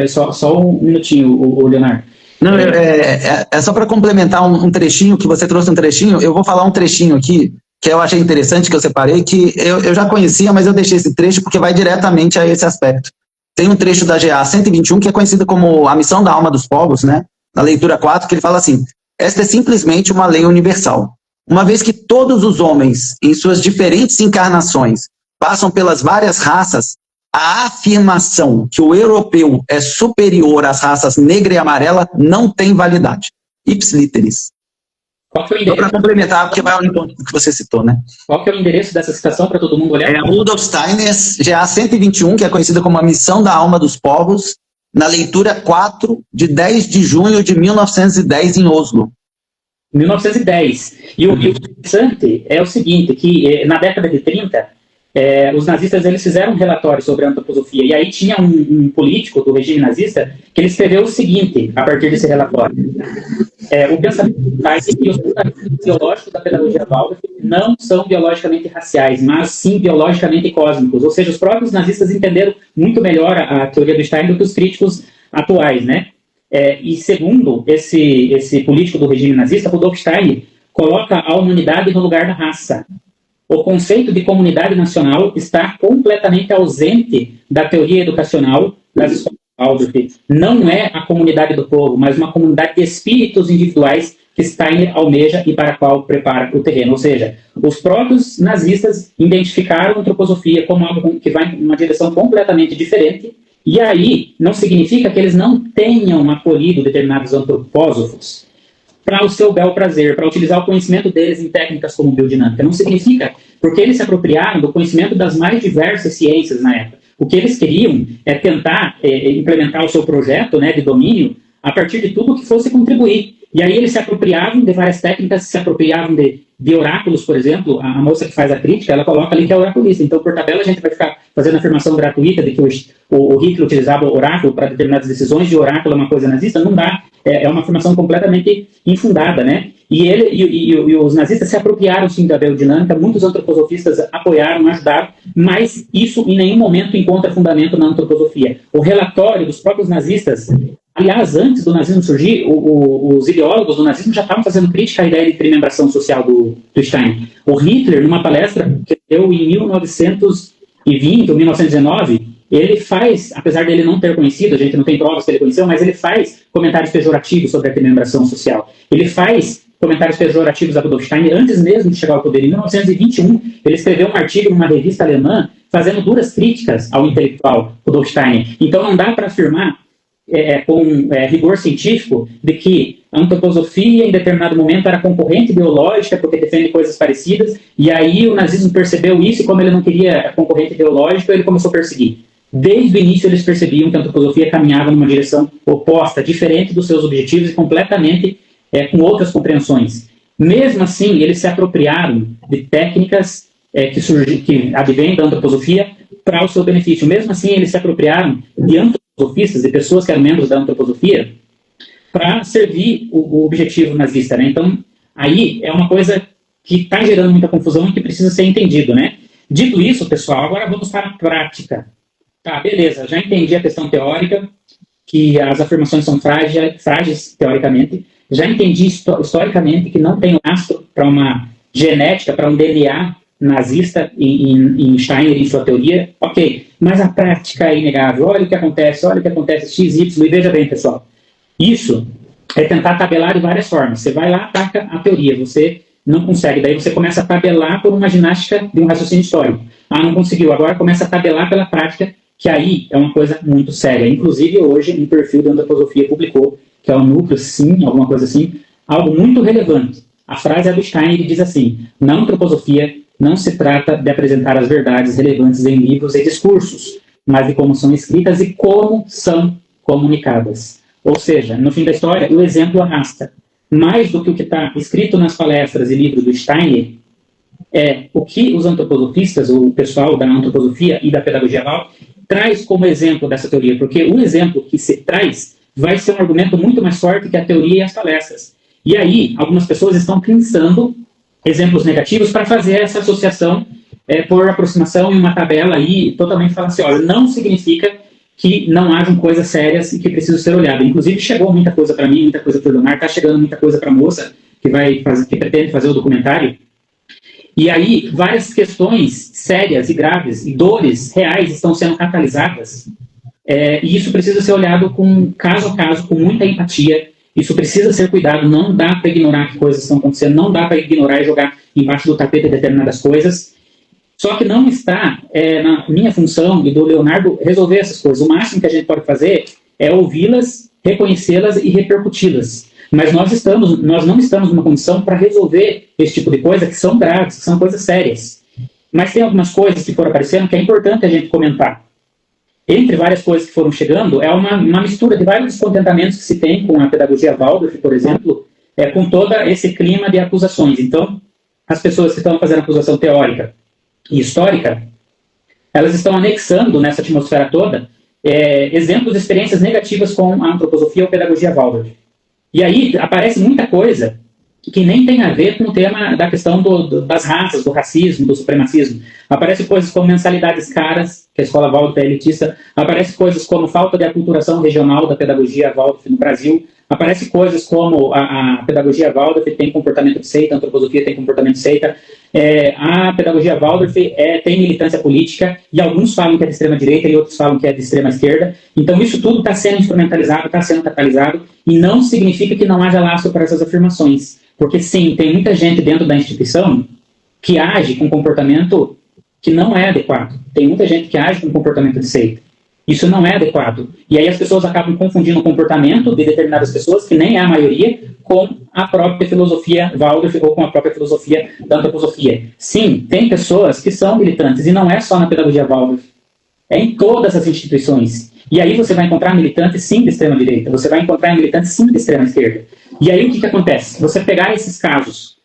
Só um minutinho, o Leonardo. Não, é só para complementar um trechinho, que você trouxe um trechinho, eu vou falar um trechinho aqui, que eu achei interessante, que eu separei, que eu já conhecia, mas eu deixei esse trecho porque vai diretamente a esse aspecto. Tem um trecho da GA 121, que é conhecido como a missão da alma dos povos, né, na leitura 4, que ele fala assim: esta é simplesmente uma lei universal. Uma vez que todos os homens, em suas diferentes encarnações, passam pelas várias raças, a afirmação que o europeu é superior às raças negra e amarela não tem validade. Ips literis. Qual que é o endereço? Só para complementar, porque vai ao encontro do que você citou, né? Qual que é o endereço dessa citação para todo mundo olhar? É Rudolf Steiner, GA 121, que é conhecida como a missão da alma dos povos, na leitura 4, de 10 de junho de 1910, em Oslo. 1910. E o interessante é o seguinte, que na década de 30, os nazistas eles fizeram um relatório sobre a antroposofia, e aí tinha um político do regime nazista que ele escreveu o seguinte, a partir desse relatório: o pensamento e os fundamentos biológicos da pedagogia Waldorf não são biologicamente raciais, mas sim biologicamente cósmicos. Ou seja, os próprios nazistas entenderam muito melhor a teoria do Steiner do que os críticos atuais, né? E segundo esse político do regime nazista, Rudolf Steiner coloca a humanidade no lugar da raça. O conceito de comunidade nacional está completamente ausente da teoria educacional das escolas Waldorf. Não é a comunidade do povo, mas uma comunidade de espíritos individuais que Steiner almeja e para a qual prepara o terreno. Ou seja, os próprios nazistas identificaram a antroposofia como algo que vai em uma direção completamente diferente. E aí, não significa que eles não tenham acolhido determinados antropósofos para o seu bel prazer, para utilizar o conhecimento deles em técnicas como biodinâmica. Não significa, porque eles se apropriaram do conhecimento das mais diversas ciências na época. O que eles queriam é tentar implementar o seu projeto, né, de domínio a partir de tudo que fosse contribuir. E aí eles se apropriavam de várias técnicas, se apropriavam de oráculos, por exemplo. A moça que faz a crítica, ela coloca ali que é oraculista. Então, por tabela, a gente vai ficar fazendo afirmação gratuita de que o Hitler utilizava o oráculo para determinadas decisões, de oráculo é uma coisa nazista. Não dá. É uma afirmação completamente infundada, né? E os nazistas se apropriaram, sim, da biodinâmica. Muitos antroposofistas apoiaram, ajudaram, mas isso em nenhum momento encontra fundamento na antroposofia. O relatório dos próprios nazistas... Aliás, antes do nazismo surgir, os ideólogos do nazismo já estavam fazendo crítica à ideia de trimembração social do Steiner. O Hitler, numa palestra que deu em 1920 ou 1919, ele faz, apesar dele não ter conhecido, a gente não tem provas que ele conheceu, mas ele faz comentários pejorativos sobre a trimembração social. Ele faz comentários pejorativos a Rudolf Steiner antes mesmo de chegar ao poder. Em 1921, ele escreveu um artigo numa revista alemã fazendo duras críticas ao intelectual Rudolf Steiner. Então não dá para afirmar com rigor científico de que a antroposofia em determinado momento era concorrente ideológica porque defende coisas parecidas, e aí o nazismo percebeu isso e como ele não queria concorrente ideológico, ele começou a perseguir. Desde o início eles percebiam que a antroposofia caminhava numa direção oposta, diferente dos seus objetivos e completamente com outras compreensões. Mesmo assim, eles se apropriaram de técnicas que advêm da antroposofia para o seu benefício. Mesmo assim, eles se apropriaram de antroposofistas, de pessoas que eram membros da antroposofia, para servir o objetivo nazista, né? Então, aí é uma coisa que está gerando muita confusão e que precisa ser entendido, né? Dito isso, pessoal, agora vamos para a prática. Tá, beleza, já entendi a questão teórica, que as afirmações são frágeis teoricamente, já entendi historicamente que não tem lastro para uma genética, para um DNA nazista em Steiner, em sua teoria, ok, mas a prática é inegável, olha o que acontece, x, y, e veja bem, pessoal, isso é tentar tabelar de várias formas, você vai lá, ataca a teoria, você não consegue, daí você começa a tabelar por uma ginástica de um raciocínio histórico, não conseguiu, agora começa a tabelar pela prática, que aí é uma coisa muito séria. Inclusive, hoje, um perfil da antroposofia publicou, que é o núcleo, sim, alguma coisa assim, algo muito relevante. A frase é do Steiner, ele diz assim: na antroposofia não se trata de apresentar as verdades relevantes em livros e discursos, mas de como são escritas e como são comunicadas. Ou seja, no fim da história, o exemplo arrasta. Mais do que o que está escrito nas palestras e livros do Steiner, é o que os antroposofistas, o pessoal da antroposofia e da pedagogia Waldorf, traz como exemplo dessa teoria, porque o exemplo que se traz vai ser um argumento muito mais forte que a teoria e as palestras. E aí, algumas pessoas estão pensando exemplos negativos para fazer essa associação por aproximação em uma tabela aí, totalmente falando assim, olha, não significa que não hajam coisas sérias e que precisam ser olhadas. Inclusive, chegou muita coisa para mim, muita coisa para o Leonardo, está chegando muita coisa para a moça que pretende fazer o documentário. E aí, várias questões sérias e graves e dores reais estão sendo catalisadas. E isso precisa ser olhado caso a caso, com muita empatia. Isso precisa ser cuidado. Não dá para ignorar que coisas estão acontecendo. Não dá para ignorar e jogar embaixo do tapete determinadas coisas. Só que não está na minha função e do Leonardo resolver essas coisas. O máximo que a gente pode fazer é ouvi-las, reconhecê-las e repercuti-las. Mas nós não estamos numa condição para resolver esse tipo de coisa que são graves, que são coisas sérias. Mas tem algumas coisas que foram aparecendo que é importante a gente comentar. Entre várias coisas que foram chegando, é uma mistura de vários descontentamentos que se tem com a pedagogia Waldorf, por exemplo, com todo esse clima de acusações. Então, as pessoas que estão fazendo acusação teórica e histórica, elas estão anexando nessa atmosfera toda exemplos de experiências negativas com a antroposofia ou pedagogia Waldorf. E aí aparece muita coisa que nem tem a ver com o tema da questão das raças, do racismo, do supremacismo. Aparece coisas como mensalidades caras, que a escola Waldorf é elitista. Aparece coisas como falta de aculturação regional da pedagogia Waldorf no Brasil. Aparece coisas como a pedagogia Waldorf tem comportamento de seita, a antroposofia tem comportamento de seita. A pedagogia Waldorf tem militância política, e alguns falam que é de extrema-direita e outros falam que é de extrema-esquerda. Então isso tudo está sendo instrumentalizado, está sendo catalisado, e não significa que não haja laço para essas afirmações. Porque sim, tem muita gente dentro da instituição que age com comportamento que não é adequado. Tem muita gente que age com comportamento de seita. Isso não é adequado. E aí as pessoas acabam confundindo o comportamento de determinadas pessoas, que nem é a maioria, com a própria filosofia Waldorf ou com a própria filosofia da antroposofia. Sim, tem pessoas que são militantes, e não é só na pedagogia Waldorf. É em todas as instituições. E aí você vai encontrar militantes, sim, de extrema-direita. Você vai encontrar militantes, sim, de extrema-esquerda. E aí o que acontece? Você pegar esses casos,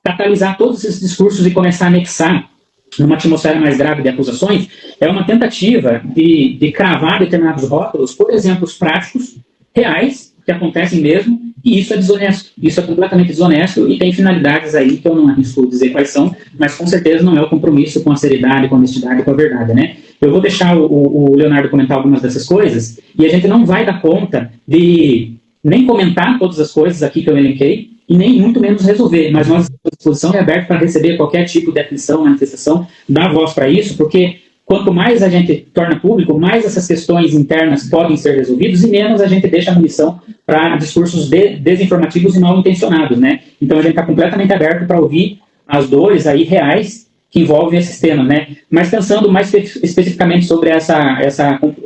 catalisar todos esses discursos e começar a anexar numa atmosfera mais grave de acusações, é uma tentativa de cravar determinados rótulos por exemplos práticos, reais, que acontecem mesmo, e isso é desonesto. Isso é completamente desonesto e tem finalidades aí que eu não arrisco dizer quais são, mas com certeza não é o compromisso com a seriedade, com a honestidade, com a verdade, né? Eu vou deixar o Leonardo comentar algumas dessas coisas, e a gente não vai dar conta de nem comentar todas as coisas aqui que eu elenquei, e nem muito menos resolver, mas nós estamos à disposição e aberto para receber qualquer tipo de aflição, manifestação, dar voz para isso, porque quanto mais a gente torna público, mais essas questões internas podem ser resolvidas e menos a gente deixa munição para discursos desinformativos e mal intencionados, né? Então a gente está completamente aberto para ouvir as dores aí reais que envolvem esses temas, né? Mas pensando mais especificamente sobre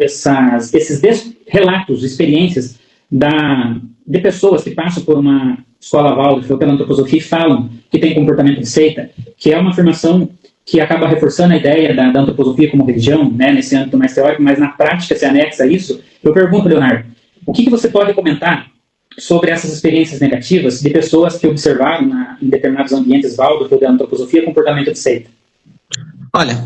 esses relatos, experiências de pessoas que passam por uma escola Waldorf ou pela antroposofia e falam que tem comportamento de seita, que é uma afirmação que acaba reforçando a ideia da antroposofia como religião, né, nesse âmbito mais teórico, mas na prática se anexa a isso. Eu pergunto, Leonardo, o que você pode comentar sobre essas experiências negativas de pessoas que observaram em determinados ambientes Waldorf da antroposofia comportamento de seita? Olha,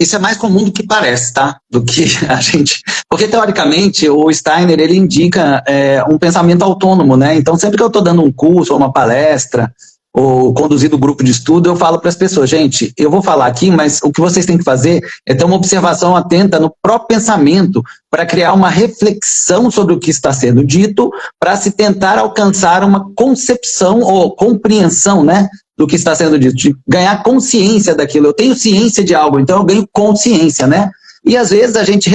isso é mais comum do que parece, tá? Do que a gente... Porque, teoricamente, o Steiner, ele indica um pensamento autônomo, né? Então, sempre que eu estou dando um curso ou uma palestra, ou conduzido grupo de estudo, eu falo para as pessoas, gente, eu vou falar aqui, mas o que vocês têm que fazer é ter uma observação atenta no próprio pensamento, para criar uma reflexão sobre o que está sendo dito, para se tentar alcançar uma concepção ou compreensão, né, do que está sendo dito, de ganhar consciência daquilo. Eu tenho ciência de algo, então eu ganho consciência, né? E às vezes a gente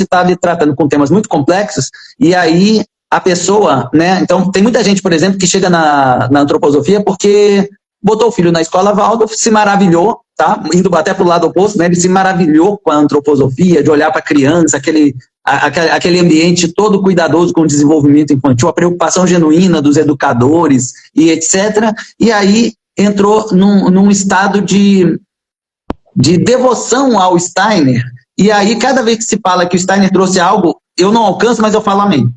está ali tratando com temas muito complexos, e aí a pessoa, né, então tem muita gente, por exemplo, que chega na antroposofia porque botou o filho na escola Waldorf, se maravilhou, tá, indo até para o lado oposto, né, ele se maravilhou com a antroposofia, de olhar para a criança, aquele ambiente todo cuidadoso com o desenvolvimento infantil, a preocupação genuína dos educadores e etc. E aí entrou num estado de devoção ao Steiner, e aí cada vez que se fala que o Steiner trouxe algo, eu não alcanço, mas eu falo amém.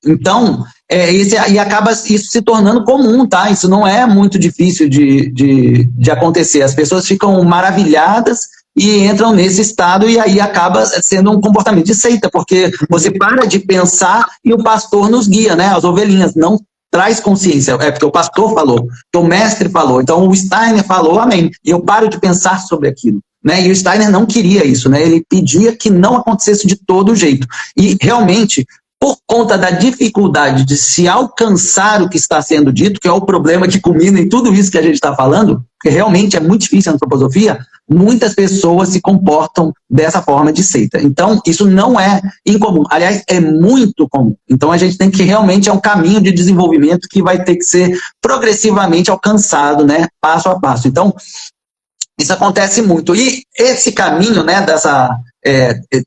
Então, e acaba isso se tornando comum, tá? Isso não é muito difícil de acontecer. As pessoas ficam maravilhadas e entram nesse estado, e aí acaba sendo um comportamento de seita, porque você para de pensar e o pastor nos guia, né? As ovelhinhas não traz consciência, porque o pastor falou, que o mestre falou, então o Steiner falou, amém, e eu paro de pensar sobre aquilo. Né? E o Steiner não queria isso, né? Ele pedia que não acontecesse de todo jeito. E realmente, por conta da dificuldade de se alcançar o que está sendo dito, que é o problema que culmina em tudo isso que a gente está falando, porque realmente é muito difícil a antroposofia, muitas pessoas se comportam dessa forma de seita. Então, isso não é incomum. Aliás, é muito comum. Então, a gente tem que realmente, é um caminho de desenvolvimento que vai ter que ser progressivamente alcançado, né? Passo a passo. Então, isso acontece muito. E esse caminho, né,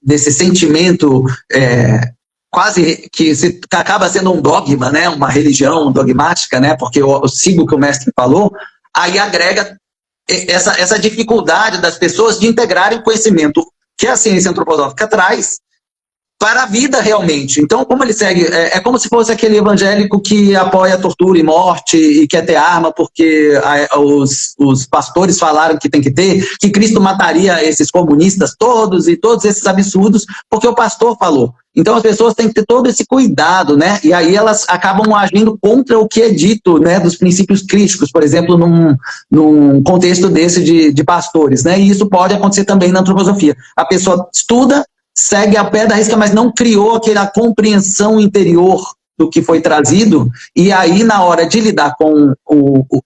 desse sentimento... quase que acaba sendo um dogma, né, uma religião dogmática, né, porque eu sigo o que o mestre falou, aí agrega essa dificuldade das pessoas de integrarem o conhecimento que a ciência antroposófica traz para a vida realmente. Então, como ele segue, é como se fosse aquele evangélico que apoia tortura e morte e quer ter arma porque os pastores falaram que tem que ter, que Cristo mataria esses comunistas todos e todos esses absurdos porque o pastor falou. Então as pessoas têm que ter todo esse cuidado, né? E aí elas acabam agindo contra o que é dito, né? Dos princípios críticos, por exemplo, num contexto desse de pastores, né? E isso pode acontecer também na antroposofia. A pessoa estuda, segue a pé da risca, mas não criou aquela compreensão interior do que foi trazido, e aí na hora de lidar com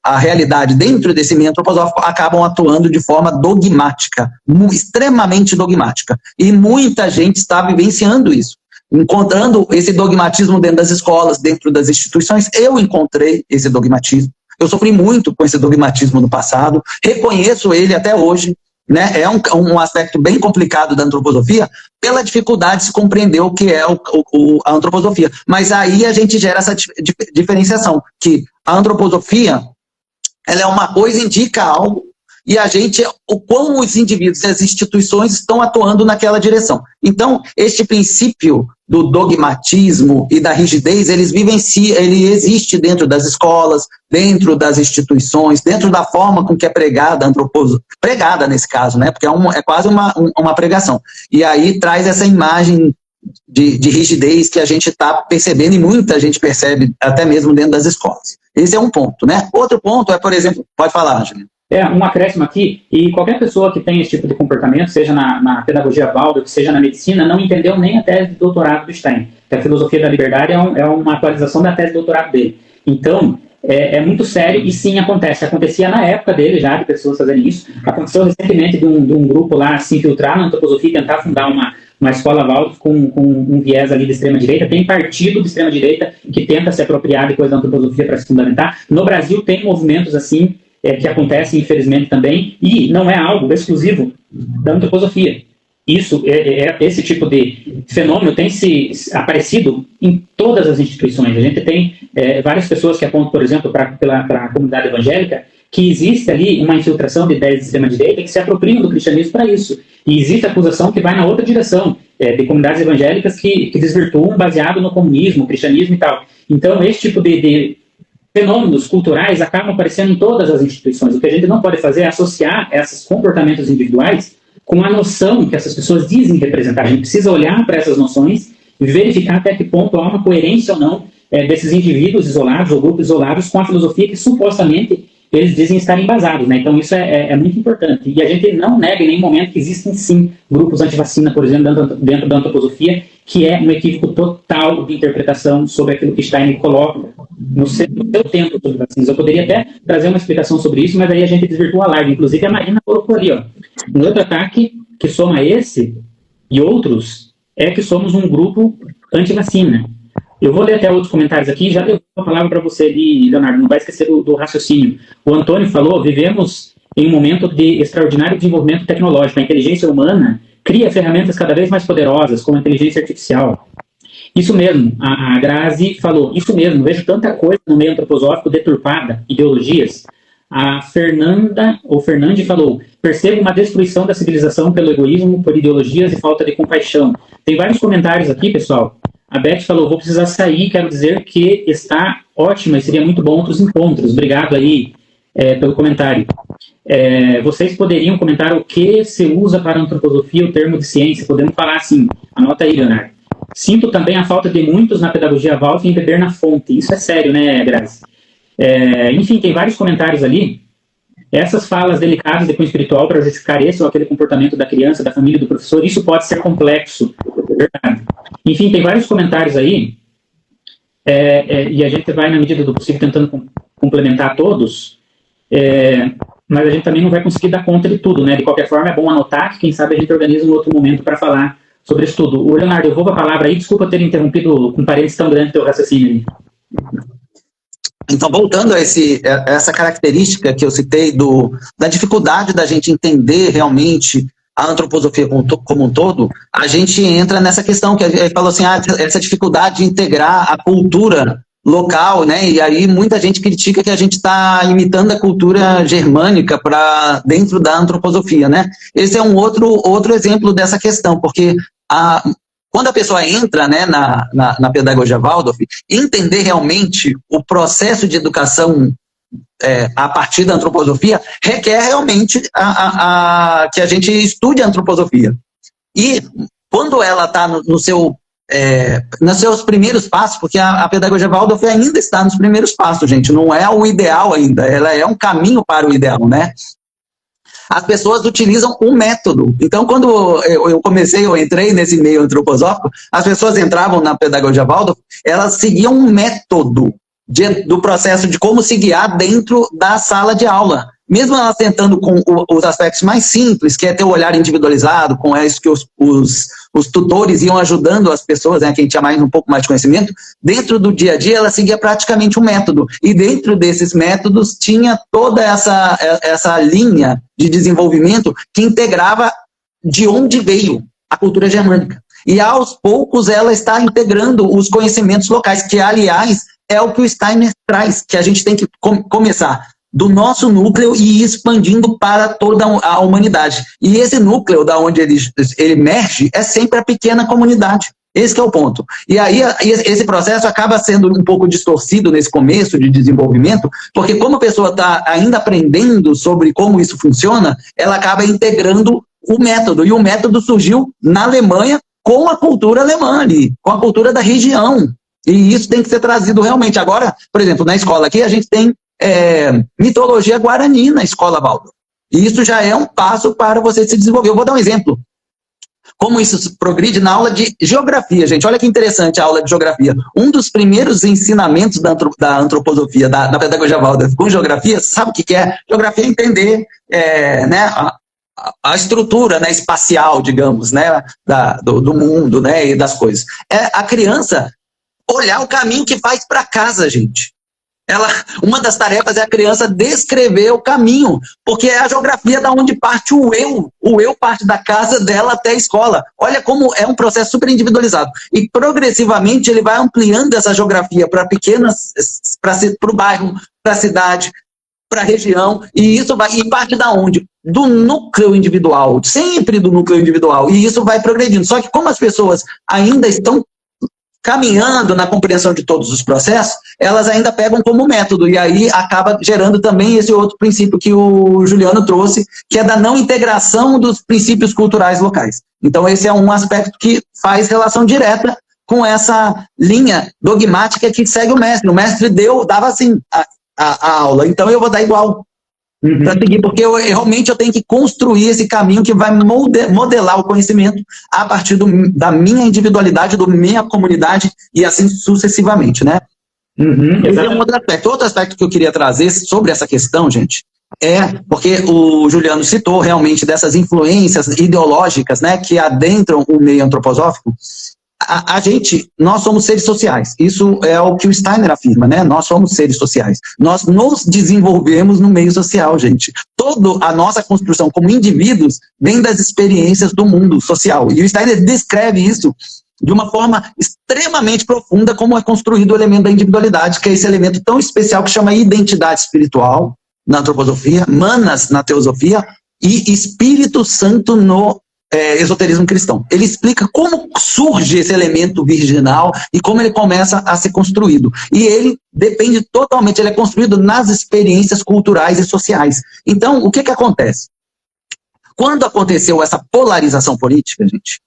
a realidade dentro desse meio antroposófico, acabam atuando de forma dogmática, extremamente dogmática. E muita gente está vivenciando isso, encontrando esse dogmatismo dentro das escolas, dentro das instituições. Eu encontrei esse dogmatismo, eu sofri muito com esse dogmatismo no passado, reconheço ele até hoje, né? É um aspecto bem complicado da antroposofia, pela dificuldade de se compreender o que é a antroposofia. Mas aí a gente gera essa diferenciação, que a antroposofia, ela é uma coisa, indica algo, e o como os indivíduos e as instituições estão atuando naquela direção. Então, este princípio do dogmatismo e da rigidez, ele existe dentro das escolas, dentro das instituições, dentro da forma com que é pregada a antroposofia, pregada nesse caso, né? Porque é quase uma pregação. E aí traz essa imagem de rigidez que a gente está percebendo, e muita gente percebe até mesmo dentro das escolas. Esse é um ponto, né? Outro ponto é, por exemplo, pode falar, Angelina. Um acréscimo aqui, e qualquer pessoa que tem esse tipo de comportamento, seja na pedagogia Waldorf, seja na medicina, não entendeu nem a tese de doutorado do Steiner, que a filosofia da liberdade é uma atualização da tese de doutorado dele. Então, é muito sério, e sim, acontecia na época dele já, de pessoas fazerem isso. Aconteceu recentemente de um grupo lá se infiltrar na antroposofia e tentar fundar uma escola Waldorf com um viés ali de extrema-direita. Tem partido de extrema-direita que tenta se apropriar depois da antroposofia para se fundamentar. No Brasil tem movimentos assim, que acontecem, infelizmente, também, e não é algo exclusivo da antroposofia. Esse tipo de fenômeno tem aparecido em todas as instituições. A gente tem várias pessoas que apontam, por exemplo, para a comunidade evangélica, que existe ali uma infiltração de ideias de extrema-direita que se apropriam do cristianismo para isso. E existe acusação que vai na outra direção, de comunidades evangélicas que desvirtuam baseado no comunismo, cristianismo e tal. Então, esse tipo de fenômenos culturais acabam aparecendo em todas as instituições. O que a gente não pode fazer é associar esses comportamentos individuais com a noção que essas pessoas dizem representar. A gente precisa olhar para essas noções e verificar até que ponto há uma coerência ou não desses indivíduos isolados ou grupos isolados com a filosofia que supostamente eles dizem estar embasados, né? Então isso é muito importante. E a gente não nega em nenhum momento que existem sim grupos antivacina, por exemplo, dentro da antroposofia, que é um equívoco total de interpretação sobre aquilo que Steiner coloca no seu tempo sobre vacinas. Eu poderia até trazer uma explicação sobre isso, mas aí a gente desvirtua a live. Inclusive a Marina colocou ali, ó, um outro ataque que soma esse e outros é que somos um grupo antivacina. Eu vou ler até outros comentários aqui, já dei a palavra para você ali, Leonardo, não vai esquecer do raciocínio. O Antônio falou, vivemos em um momento de extraordinário desenvolvimento tecnológico. A inteligência humana cria ferramentas cada vez mais poderosas, como a inteligência artificial. Isso mesmo, a Grazi falou, isso mesmo, vejo tanta coisa no meio antroposófico deturpada, ideologias. A Fernanda, ou Fernande falou, percebo uma destruição da civilização pelo egoísmo, por ideologias e falta de compaixão. Tem vários comentários aqui, pessoal. A Beth falou, vou precisar sair, quero dizer que está ótima e seria muito bom outros encontros. Obrigado aí pelo comentário. Vocês poderiam comentar o que se usa para a antroposofia, o termo de ciência? Podemos falar assim, anota aí, Leonardo. Sinto também a falta de muitos na pedagogia Waldorf em beber na fonte. Isso é sério, né, Grazi? Enfim, tem vários comentários ali. Essas falas delicadas de cunho espiritual para justificar esse ou aquele comportamento da criança, da família, do professor, isso pode ser complexo. Verdade. Enfim, tem vários comentários aí, e a gente vai, na medida do possível, tentando complementar todos, mas a gente também não vai conseguir dar conta de tudo, né? De qualquer forma, é bom anotar que, quem sabe, a gente organiza um outro momento para falar sobre isso tudo. O Leonardo, eu vou para a palavra aí, desculpa ter interrompido com parênteses tão grande teu raciocínio aí. Então, voltando a essa característica que eu citei da dificuldade da gente entender realmente a antroposofia como um todo, a gente entra nessa questão que ele falou assim, essa dificuldade de integrar a cultura local, né? E aí muita gente critica que a gente está imitando a cultura germânica para dentro da antroposofia, né? Esse é um outro exemplo dessa questão, porque quando a pessoa entra, né, na pedagogia Waldorf, entender realmente o processo de educação a partir da antroposofia requer realmente que a gente estude a antroposofia. E quando ela está nos seus primeiros passos, porque a pedagogia Waldorf ainda está nos primeiros passos, gente, não é o ideal ainda, ela é um caminho para o ideal, né? As pessoas utilizam um método. Então, quando eu entrei nesse meio antroposófico, as pessoas entravam na pedagogia Waldorf, elas seguiam um método do processo de como se guiar dentro da sala de aula. Mesmo elas tentando com os aspectos mais simples, que é ter o olhar individualizado, com isso que os tutores iam ajudando as pessoas, né, quem tinha um pouco mais de conhecimento, dentro do dia a dia ela seguia praticamente um método. E dentro desses métodos tinha toda essa linha de desenvolvimento que integrava de onde veio a cultura germânica. E aos poucos ela está integrando os conhecimentos locais, que aliás é o que o Steiner traz, que a gente tem que começar do nosso núcleo e ir expandindo para toda a humanidade. E esse núcleo da onde ele emerge é sempre a pequena comunidade. Esse que é o ponto. E aí esse processo acaba sendo um pouco distorcido nesse começo de desenvolvimento, porque como a pessoa está ainda aprendendo sobre como isso funciona, ela acaba integrando o método. E o método surgiu na Alemanha com a cultura alemã ali, com a cultura da região. E isso tem que ser trazido realmente. Agora, por exemplo, na escola aqui, a gente tem mitologia guarani na escola Waldorf. E isso já é um passo para você se desenvolver. Eu vou dar um exemplo. Como isso progride na aula de geografia, gente. Olha que interessante a aula de geografia. Um dos primeiros ensinamentos da antroposofia, da pedagogia Waldorf com geografia, sabe o que é? Geografia é entender né, a estrutura, né, espacial, digamos, né, do mundo, né, e das coisas. É a criança olhar o caminho que faz para casa, gente. Uma das tarefas é a criança descrever o caminho, porque é a geografia da onde parte o eu. O eu parte da casa dela até a escola. Olha como é um processo super individualizado. E progressivamente ele vai ampliando essa geografia para pequenas, para o bairro, para a cidade, para a região, e isso vai, e parte da onde? Do núcleo individual, sempre do núcleo individual, e isso vai progredindo. Só que como as pessoas ainda estão caminhando na compreensão de todos os processos, elas ainda pegam como método, e aí acaba gerando também esse outro princípio que o Juliano trouxe, que é da não integração dos princípios culturais locais. Então esse é um aspecto que faz relação direta com essa linha dogmática que segue o mestre. O mestre dava assim a aula, então eu vou dar igual para seguir, porque realmente eu tenho que construir esse caminho que vai modelar o conhecimento a partir da minha individualidade, da minha comunidade e assim sucessivamente, né? Esse é um outro aspecto. Outro aspecto que eu queria trazer sobre essa questão, gente, porque o Juliano citou realmente dessas influências ideológicas, né, que adentram o meio antroposófico. Nós somos seres sociais, isso é o que o Steiner afirma, né? Nós somos seres sociais, nós nos desenvolvemos no meio social, gente. Toda a nossa construção como indivíduos vem das experiências do mundo social, e o Steiner descreve isso de uma forma extremamente profunda, como é construído o elemento da individualidade, que é esse elemento tão especial que chama identidade espiritual na antroposofia, manas na teosofia e Espírito Santo no esoterismo cristão. Ele explica como surge esse elemento virginal e como ele começa a ser construído. E ele depende totalmente, ele é construído nas experiências culturais e sociais. Então, o que acontece? Quando aconteceu essa polarização política, gente,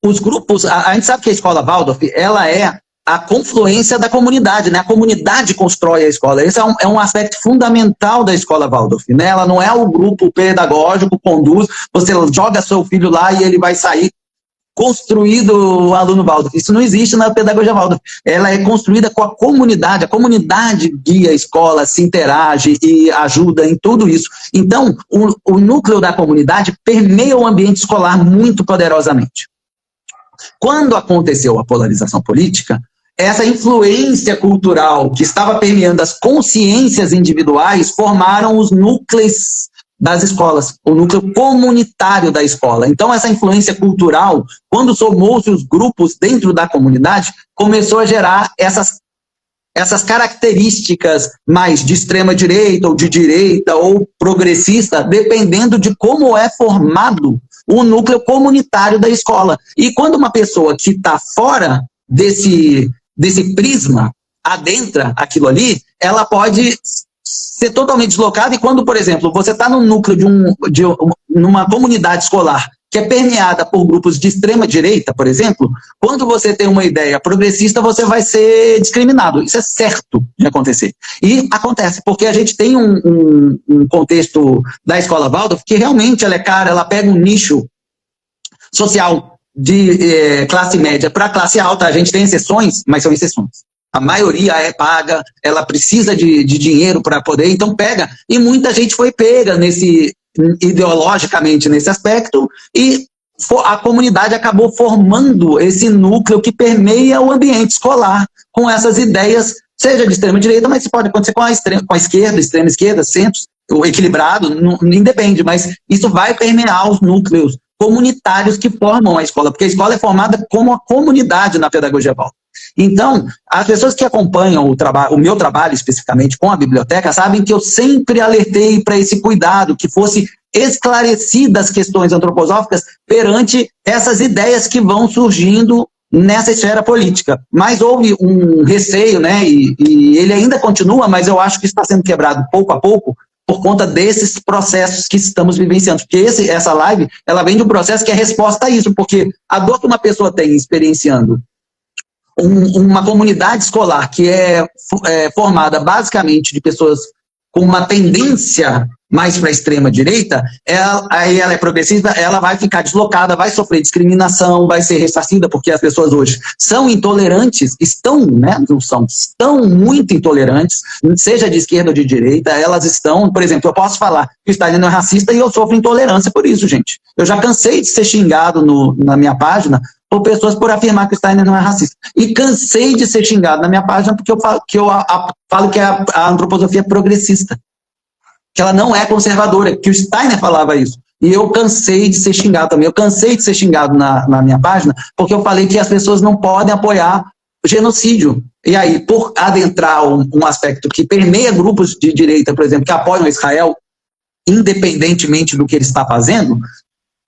os grupos, a gente sabe que a escola Waldorf, ela é a confluência da comunidade, né? A comunidade constrói a escola. Esse é um aspecto fundamental da escola Waldorf, né? Ela não é o grupo pedagógico, conduz, você joga seu filho lá e ele vai sair construído o aluno Waldorf. Isso não existe na pedagogia Waldorf. Ela é construída com a comunidade guia a escola, se interage e ajuda em tudo isso. Então, o núcleo da comunidade permeia o ambiente escolar muito poderosamente. Quando aconteceu a polarização política, essa influência cultural que estava permeando as consciências individuais formaram os núcleos das escolas, o núcleo comunitário da escola. Então, essa influência cultural, quando somou-se os grupos dentro da comunidade, começou a gerar essas características mais de extrema direita, ou de direita, ou progressista, dependendo de como é formado o núcleo comunitário da escola. E quando uma pessoa que está fora desse prisma adentra aquilo ali, ela pode ser totalmente deslocada. E quando, por exemplo, você está no núcleo numa comunidade escolar que é permeada por grupos de extrema direita, por exemplo, quando você tem uma ideia progressista, você vai ser discriminado. Isso é certo de acontecer. E acontece, porque a gente tem um contexto da escola Waldorf que realmente ela pega um nicho social de classe média para classe alta. A gente tem exceções, mas são exceções. A maioria é paga, ela precisa de dinheiro para poder, então pega. E muita gente foi pega ideologicamente nesse aspecto, e a comunidade acabou formando esse núcleo que permeia o ambiente escolar, com essas ideias, seja de extrema direita, mas isso pode acontecer com a esquerda, extrema esquerda, centro, o equilibrado, não independe, mas isso vai permear os núcleos comunitários que formam a escola, porque a escola é formada como a comunidade na pedagogia Waldorf. Então, as pessoas que acompanham o meu trabalho especificamente com a biblioteca sabem que eu sempre alertei para esse cuidado, que fosse esclarecidas as questões antroposóficas perante essas ideias que vão surgindo nessa esfera política. Mas houve um receio, né, e ele ainda continua, mas eu acho que está sendo quebrado pouco a pouco, por conta desses processos que estamos vivenciando. Porque essa live, ela vem de um processo que é resposta a isso, porque a dor que uma pessoa tem experienciando uma comunidade escolar que é formada basicamente de pessoas com uma tendência mais para a extrema direita, aí ela é progressista, ela vai ficar deslocada, vai sofrer discriminação, vai ser ressarcida, porque as pessoas hoje são intolerantes, estão muito intolerantes, seja de esquerda ou de direita, elas estão, por exemplo, eu posso falar que o Steiner não é racista e eu sofro intolerância por isso, gente. Eu já cansei de ser xingado na minha página por pessoas por afirmar que o Steiner não é racista. E cansei de ser xingado na minha página porque eu falo que a antroposofia é progressista, que ela não é conservadora, que o Steiner falava isso. E eu cansei de ser xingado também. Eu cansei de ser xingado na minha página porque eu falei que as pessoas não podem apoiar genocídio. E aí, por adentrar um aspecto que permeia grupos de direita, por exemplo, que apoiam Israel, independentemente do que ele está fazendo,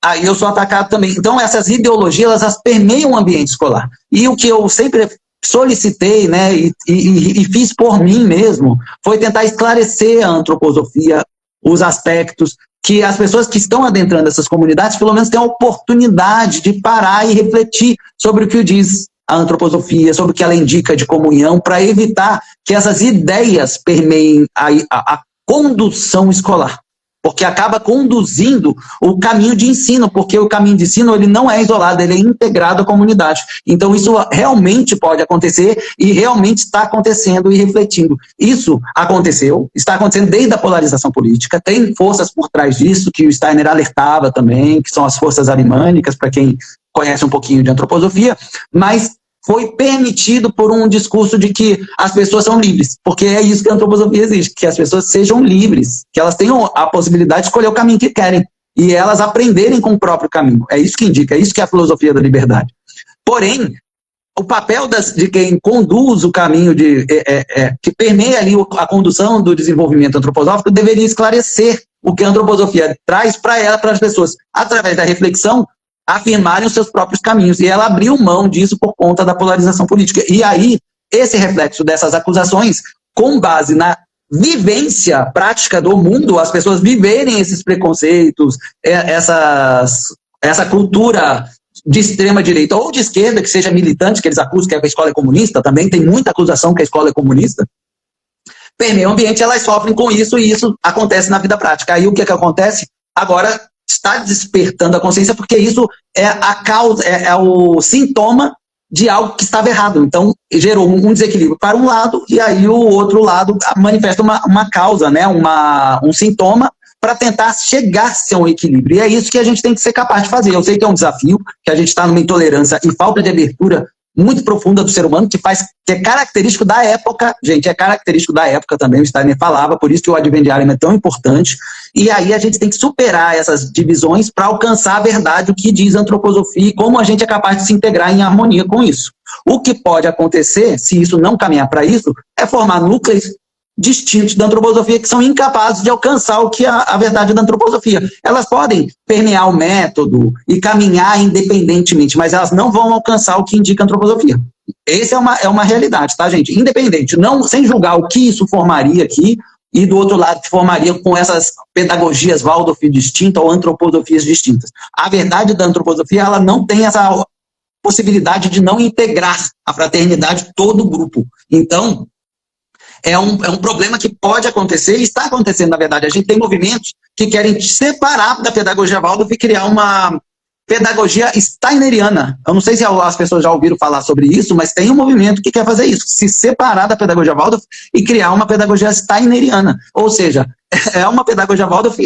aí eu sou atacado também. Então, essas ideologias, elas permeiam o ambiente escolar. E o que eu sempre solicitei, né, e fiz por mim mesmo, foi tentar esclarecer a antroposofia, os aspectos, que as pessoas que estão adentrando essas comunidades, pelo menos tenham a oportunidade de parar e refletir sobre o que diz a antroposofia, sobre o que ela indica de comunhão, para evitar que essas ideias permeiem a condução escolar. Porque acaba conduzindo o caminho de ensino, porque o caminho de ensino ele não é isolado, ele é integrado à comunidade. Então isso realmente pode acontecer e realmente está acontecendo e refletindo. Isso aconteceu, está acontecendo desde a polarização política, tem forças por trás disso, que o Steiner alertava também, que são as forças arimânicas, para quem conhece um pouquinho de antroposofia, mas foi permitido por um discurso de que as pessoas são livres, porque é isso que a antroposofia exige, que as pessoas sejam livres, que elas tenham a possibilidade de escolher o caminho que querem, e elas aprenderem com o próprio caminho. É isso que indica, é isso que é a filosofia da liberdade. Porém, o papel de quem conduz o caminho, que permeia ali a condução do desenvolvimento antroposófico, deveria esclarecer o que a antroposofia traz para as pessoas, através da reflexão, afirmarem os seus próprios caminhos. E ela abriu mão disso por conta da polarização política. E aí, esse reflexo dessas acusações, com base na vivência prática do mundo, as pessoas viverem esses preconceitos, essa cultura de extrema-direita ou de esquerda, que seja militante, que eles acusam que a escola é comunista, também tem muita acusação que a escola é comunista, permeia o ambiente, elas sofrem com isso, e isso acontece na vida prática. Aí o que acontece? Agora está despertando a consciência, porque isso é a causa, é o sintoma de algo que estava errado. Então, gerou um desequilíbrio para um lado, e aí o outro lado manifesta uma causa, né, um sintoma, para tentar chegar-se a um equilíbrio. E é isso que a gente tem que ser capaz de fazer. Eu sei que é um desafio, que a gente está numa intolerância e falta de abertura muito profunda do ser humano, que é característico da época, gente, é característico da época também, o Steiner falava, por isso que o Advent Diario é tão importante, e aí a gente tem que superar essas divisões para alcançar a verdade, o que diz a antroposofia, e como a gente é capaz de se integrar em harmonia com isso. O que pode acontecer, se isso não caminhar para isso, é formar núcleos distintos da antroposofia, que são incapazes de alcançar o que é a verdade da antroposofia. Elas podem permear o método e caminhar independentemente, mas elas não vão alcançar o que indica a antroposofia. Essa é uma realidade, tá, gente? Independente, não, sem julgar o que isso formaria aqui, e do outro lado que formaria com essas pedagogias Waldorf distintas ou antroposofias distintas. A verdade da antroposofia, ela não tem essa possibilidade de não integrar a fraternidade todo o grupo. Então, é um problema que pode acontecer e está acontecendo, na verdade. A gente tem movimentos que querem separar da pedagogia Waldorf e criar uma pedagogia steineriana. Eu não sei se as pessoas já ouviram falar sobre isso, mas tem um movimento que quer fazer isso, se separar da pedagogia Waldorf e criar uma pedagogia steineriana. Ou seja, é uma pedagogia Waldorf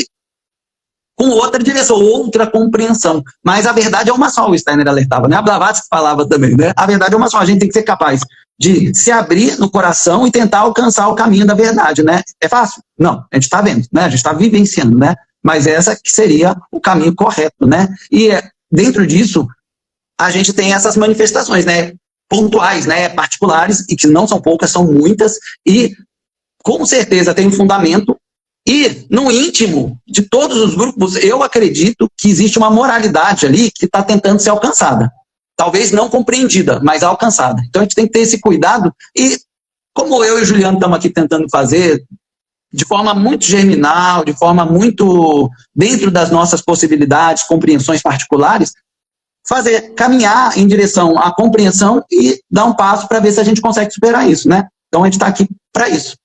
com outra direção, outra compreensão. Mas a verdade é uma só, o Steiner alertava, né? A Blavatsky falava também, né? A verdade é uma só, a gente tem que ser capaz de se abrir no coração e tentar alcançar o caminho da verdade, né? É fácil? Não, a gente está vendo, né? A gente está vivenciando, né? Mas essa que seria o caminho correto, né? E dentro disso, a gente tem essas manifestações, né? Pontuais, né? Particulares, e que não são poucas, são muitas, e com certeza tem um fundamento. E no íntimo de todos os grupos, eu acredito que existe uma moralidade ali que está tentando ser alcançada. Talvez não compreendida, mas alcançada. Então a gente tem que ter esse cuidado, e como eu e o Juliano estamos aqui tentando fazer, de forma muito germinal, de forma muito dentro das nossas possibilidades, compreensões particulares, caminhar em direção à compreensão e dar um passo para ver se a gente consegue superar isso, né? Então a gente está aqui para isso.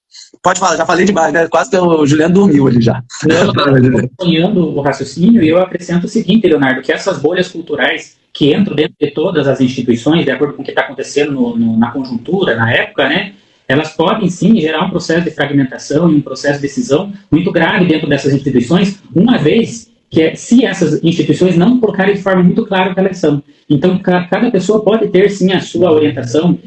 Pode falar, já falei demais, né? Quase que o Juliano dormiu ali já. Eu estou acompanhando o raciocínio e eu acrescento o seguinte, Leonardo, que essas bolhas culturais que entram dentro de todas as instituições, de acordo com o que está acontecendo na conjuntura, na época, né? Elas podem, sim, gerar um processo de fragmentação e um processo de cisão muito grave dentro dessas instituições, uma vez que, se essas instituições não colocarem de forma muito clara o que elas são. Então, cada pessoa pode ter, sim, a sua orientação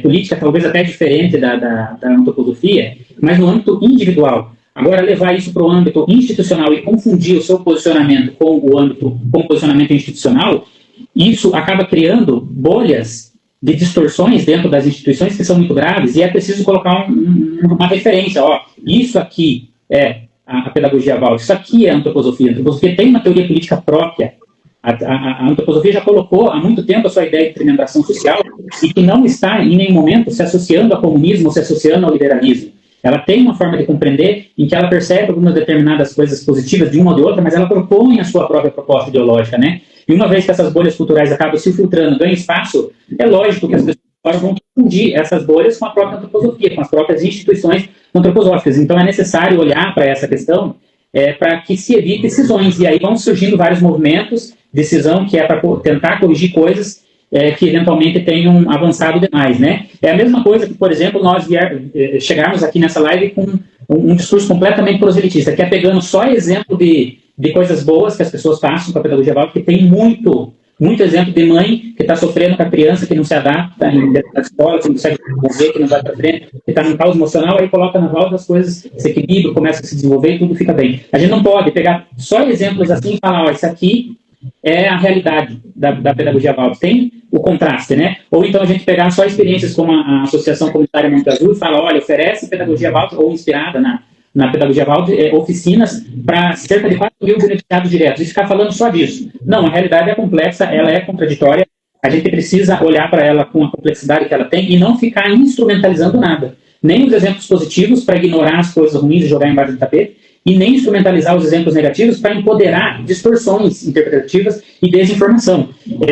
política, talvez até diferente da antroposofia, mas no âmbito individual. Agora, levar isso para o âmbito institucional e confundir o seu posicionamento com o posicionamento institucional, isso acaba criando bolhas de distorções dentro das instituições que são muito graves, e é preciso colocar uma referência. Ó, isso aqui é a pedagogia Waldorf, isso aqui é a antroposofia. A antroposofia tem uma teoria política própria. A antroposofia já colocou há muito tempo a sua ideia de experimentação social e que não está em nenhum momento se associando ao comunismo ou se associando ao liberalismo. Ela tem uma forma de compreender em que ela percebe algumas determinadas coisas positivas de uma ou de outra, mas ela propõe a sua própria proposta ideológica, né? E uma vez que essas bolhas culturais acabam se filtrando, ganham espaço, é lógico que as pessoas vão confundir essas bolhas com a própria antroposofia, com as próprias instituições antroposóficas. Então é necessário olhar para essa questão para que se evite cisões. E aí vão surgindo vários movimentos de cisão que é para tentar corrigir coisas que eventualmente tenham avançado demais, né? É a mesma coisa que, por exemplo, nós chegarmos aqui nessa live com um discurso completamente proselitista, que é pegando só exemplo de coisas boas que as pessoas façam com a pedagogia Waldorf, que tem muito exemplo de mãe que está sofrendo com a criança, que não se adapta na escola, que não consegue desenvolver, que não vai para frente, que está num caos emocional, aí coloca na Waldorf as coisas se equilibram, começa a se desenvolver e tudo fica bem. A gente não pode pegar só exemplos assim e falar, ó, isso aqui é a realidade da pedagogia Waldorf. Tem o contraste, né? Ou então a gente pegar só experiências como a Associação Comunitária Monte Azul e falar, olha, oferece pedagogia Waldorf, ou inspirada na pedagogia Waldorf, oficinas para cerca de 4 mil beneficiados diretos. E ficar falando só disso. Não, a realidade é complexa, ela é contraditória, a gente precisa olhar para ela com a complexidade que ela tem e não ficar instrumentalizando nada. Nem os exemplos positivos para ignorar as coisas ruins e jogar embaixo do tapete, e nem instrumentalizar os exemplos negativos para empoderar distorções interpretativas e desinformação.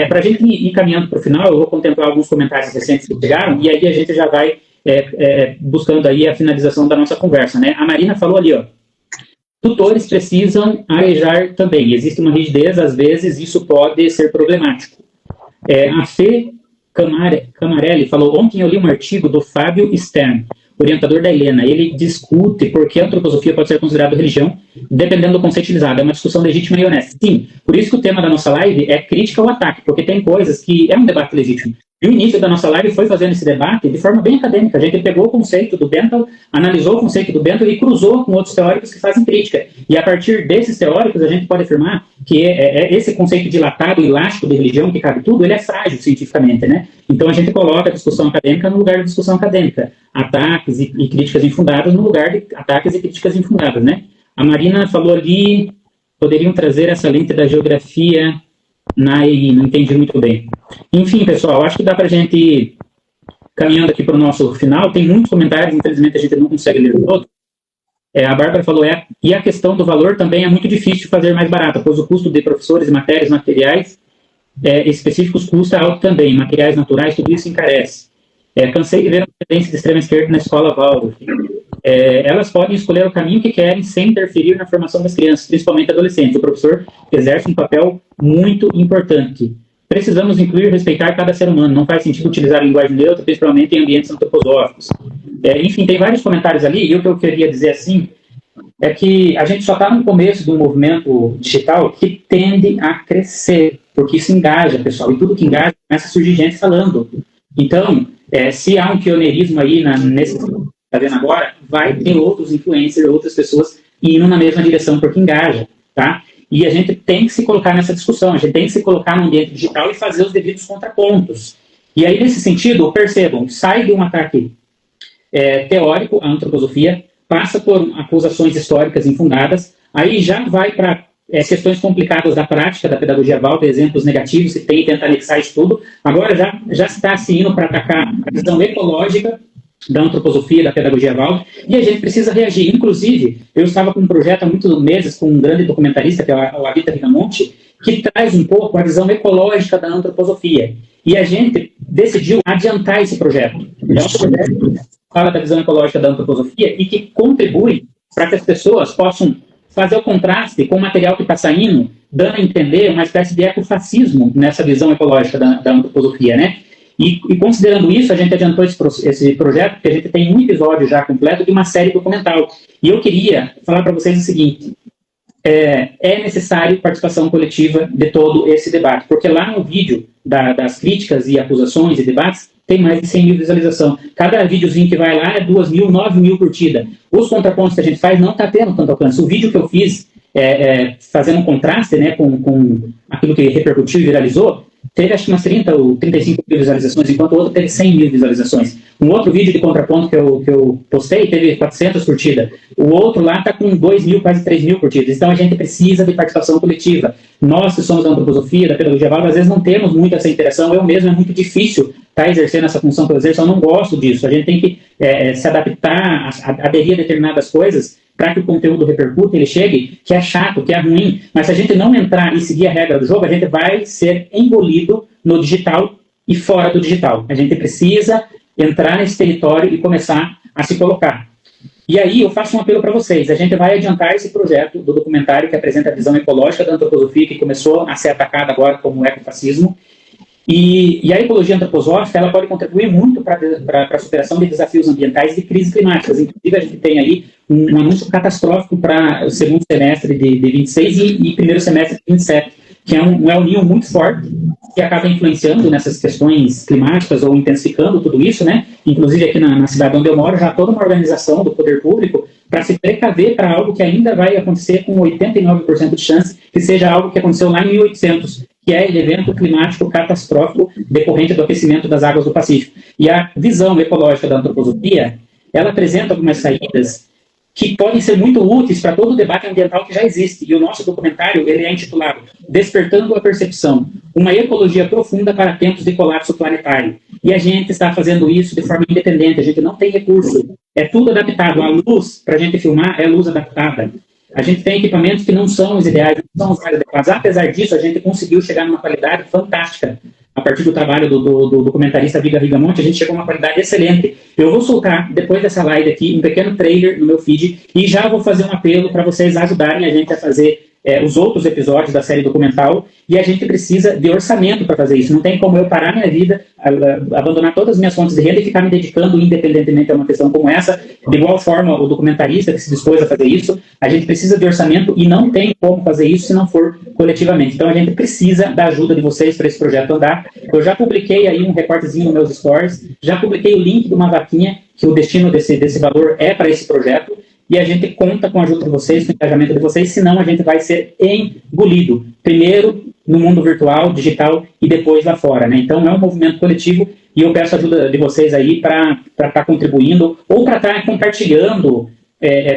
Para a gente ir caminhando para o final, eu vou contemplar alguns comentários recentes que chegaram, e aí a gente já vai buscando aí a finalização da nossa conversa, né? A Marina falou ali, ó, tutores precisam arejar também. Existe uma rigidez, às vezes isso pode ser problemático. A Fê Camarelli falou, ontem eu li um artigo do Fábio Stern, orientador da Helena. Ele discute por que a antroposofia pode ser considerada religião, dependendo do conceito utilizado. É uma discussão legítima e honesta. Sim, por isso que o tema da nossa live é crítica ao ataque, porque tem coisas que é um debate legítimo. E o início da nossa live foi fazendo esse debate de forma bem acadêmica. A gente pegou o conceito do Bentham, analisou o conceito do Bentham e cruzou com outros teóricos que fazem crítica. E a partir desses teóricos, a gente pode afirmar que esse conceito dilatado, elástico de religião, que cabe tudo, ele é frágil cientificamente, né? Então a gente coloca a discussão acadêmica no lugar de discussão acadêmica. Ataques e críticas infundadas no lugar de ataques e críticas infundadas, né? A Marina falou ali, poderiam trazer essa lente da geografia na EI, não entendi muito bem. Enfim, pessoal, acho que dá para a gente ir caminhando aqui para o nosso final. Tem muitos comentários, infelizmente a gente não consegue ler todos. A Bárbara falou, e a questão do valor também é muito difícil de fazer mais barata, pois o custo de professores, matérias, materiais específicos custa alto também, materiais naturais, tudo isso encarece. Cansei de ver uma tendência de extrema esquerda na escola Waldorf. Elas podem escolher o caminho que querem sem interferir na formação das crianças, principalmente adolescentes. O professor exerce um papel muito importante. Precisamos incluir e respeitar cada ser humano. Não faz sentido utilizar a linguagem neutra, principalmente em ambientes antroposóficos. Enfim, tem vários comentários ali, e o que eu queria dizer assim é que a gente só está no começo de um movimento digital que tende a crescer, porque isso engaja, pessoal, e tudo que engaja começa a surgir gente falando. Então, se há um pioneirismo aí nesse que está vendo agora, vai ter outros influencers, outras pessoas indo na mesma direção, porque engaja, tá? E a gente tem que se colocar nessa discussão, a gente tem que se colocar no ambiente digital e fazer os devidos contrapontos. E aí, nesse sentido, percebam, sai de um ataque teórico, a antroposofia, passa por acusações históricas infundadas, aí já vai para questões complicadas da prática da pedagogia Waldorf, exemplos negativos que tem, tenta anexar isso tudo. Agora já se está se indo para atacar a visão ecológica da antroposofia, da pedagogia Waldorf, e a gente precisa reagir. Inclusive, eu estava com um projeto há muitos meses com um grande documentarista, que é o Avita Rigamonti, que traz um pouco a visão ecológica da antroposofia. E a gente decidiu adiantar esse projeto. É um projeto que fala da visão ecológica da antroposofia e que contribui para que as pessoas possam fazer o contraste com o material que está saindo, dando a entender uma espécie de ecofascismo nessa visão ecológica da antroposofia, né? E considerando isso, a gente adiantou esse projeto, porque a gente tem um episódio já completo de uma série documental. E eu queria falar para vocês o seguinte, é necessário participação coletiva de todo esse debate, porque lá no vídeo das críticas e acusações e debates, tem mais de 100 mil visualizações. Cada videozinho que vai lá é 2 mil, 9 mil curtidas. Os contrapontos que a gente faz não está tendo tanto alcance. O vídeo que eu fiz, fazendo um contraste, né, com aquilo que repercutiu e viralizou, teve acho que umas 30 ou 35 mil visualizações, enquanto o outro teve 100 mil visualizações. Um outro vídeo de contraponto que eu postei teve 400 curtidas. O outro lá está com 2 mil, quase 3 mil curtidas. Então a gente precisa de participação coletiva. Nós que somos da antroposofia, da pedagogia válvula, às vezes não temos muito essa interação. Eu mesmo é muito difícil estar exercendo essa função que eu exerço. Eu não gosto disso. A gente tem que se adaptar, aderir a determinadas coisas para que o conteúdo repercute, ele chegue, que é chato, que é ruim. Mas se a gente não entrar e seguir a regra do jogo, a gente vai ser engolido no digital e fora do digital. A gente precisa entrar nesse território e começar a se colocar. E aí eu faço um apelo para vocês. A gente vai adiantar esse projeto do documentário que apresenta a visão ecológica da antroposofia, que começou a ser atacada agora como ecofascismo. E a ecologia antroposófica, ela pode contribuir muito para a superação de desafios ambientais e de crises climáticas. Inclusive, a gente tem aí um anúncio catastrófico para o segundo semestre de 26 e primeiro semestre de 27, que é um El Niño muito forte, que acaba influenciando nessas questões climáticas ou intensificando tudo isso, né? Inclusive, aqui na cidade onde eu moro, já há toda uma organização do poder público para se precaver para algo que ainda vai acontecer com 89% de chance que seja algo que aconteceu lá em 1800, que é o evento climático catastrófico decorrente do aquecimento das águas do Pacífico. E a visão ecológica da antroposofia, ela apresenta algumas saídas que podem ser muito úteis para todo o debate ambiental que já existe. E o nosso documentário, ele é intitulado Despertando a Percepção, uma ecologia profunda para tempos de colapso planetário. E a gente está fazendo isso de forma independente, a gente não tem recurso. É tudo adaptado. A luz, para a gente filmar, é luz adaptada. A gente tem equipamentos que não são os ideais, não são os mais adequados. Apesar disso, a gente conseguiu chegar numa qualidade fantástica. A partir do trabalho do documentarista Viga Rigamonte, a gente chegou a uma qualidade excelente. Eu vou soltar, depois dessa live aqui, um pequeno trailer no meu feed e já vou fazer um apelo para vocês ajudarem a gente a fazer os outros episódios da série documental, e a gente precisa de orçamento para fazer isso. Não tem como eu parar minha vida, abandonar todas as minhas fontes de renda e ficar me dedicando independentemente a uma questão como essa. De igual forma, o documentarista que se dispôs a fazer isso, a gente precisa de orçamento e não tem como fazer isso se não for coletivamente. Então a gente precisa da ajuda de vocês para esse projeto andar. Eu já publiquei aí um recortezinho nos meus stories, já publiquei o link de uma vaquinha, que o destino desse valor é para esse projeto, e a gente conta com a ajuda de vocês, com o engajamento de vocês, senão a gente vai ser engolido. Primeiro no mundo virtual, digital, e depois lá fora, né? Então é um movimento coletivo, e eu peço a ajuda de vocês aí para estar contribuindo, ou para estar compartilhando,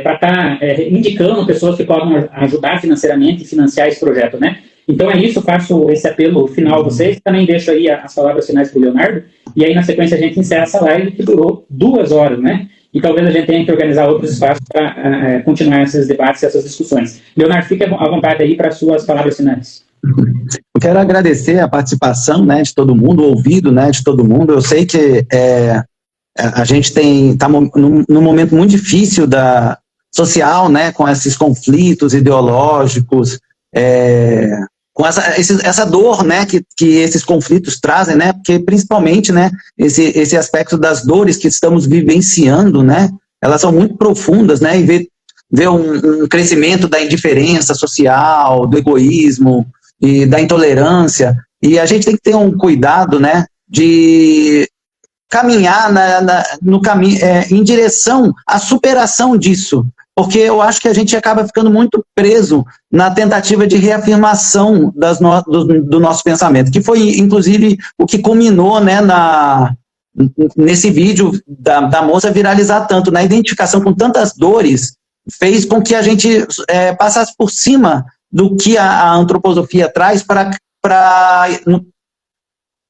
para estar indicando pessoas que podem ajudar financeiramente e financiar esse projeto, né? Então é isso, faço esse apelo final a vocês, também deixo aí as palavras finais para o Leonardo, e aí na sequência a gente encerra essa live que durou 2 horas, né? E talvez a gente tenha que organizar outros espaços para continuar esses debates, essas discussões. Leonardo, fique à vontade aí para as suas palavras finais. Eu quero agradecer a participação, né, de todo mundo, o ouvido, né, de todo mundo. Eu sei que a gente está num momento muito difícil social, né, com esses conflitos ideológicos, com essa dor, né, que esses conflitos trazem, né, porque principalmente, né, esse aspecto das dores que estamos vivenciando, né, elas são muito profundas, né, e ver um crescimento da indiferença social, do egoísmo e da intolerância, e a gente tem que ter um cuidado, né, de caminhar no caminho, em direção à superação disso, porque eu acho que a gente acaba ficando muito preso na tentativa de reafirmação do nosso pensamento, que foi, inclusive, o que culminou, né, nesse vídeo da moça viralizar tanto, na identificação com tantas dores, fez com que a gente passasse por cima do que a antroposofia traz para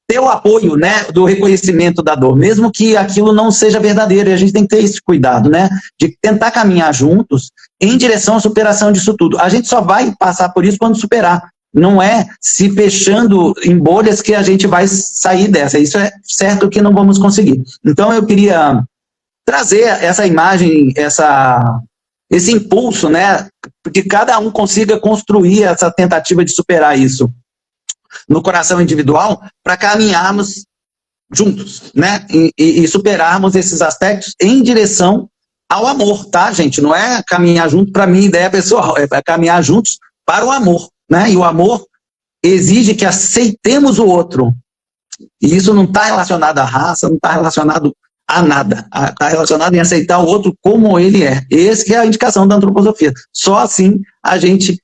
ter o apoio, né, do reconhecimento da dor, mesmo que aquilo não seja verdadeiro, e a gente tem que ter esse cuidado, né, de tentar caminhar juntos em direção à superação disso tudo. A gente só vai passar por isso quando superar, não é se fechando em bolhas que a gente vai sair dessa, isso é certo que não vamos conseguir. Então eu queria trazer essa imagem, esse impulso, né, que cada um consiga construir essa tentativa de superar isso no coração individual, para caminharmos juntos, né, e superarmos esses aspectos em direção ao amor, tá, gente? Não é caminhar junto para minha ideia pessoal, é caminhar juntos para o amor, né, e o amor exige que aceitemos o outro, e isso não está relacionado à raça, não está relacionado a nada, está relacionado em aceitar o outro como ele é. Essa que é a indicação da antroposofia. Só assim a gente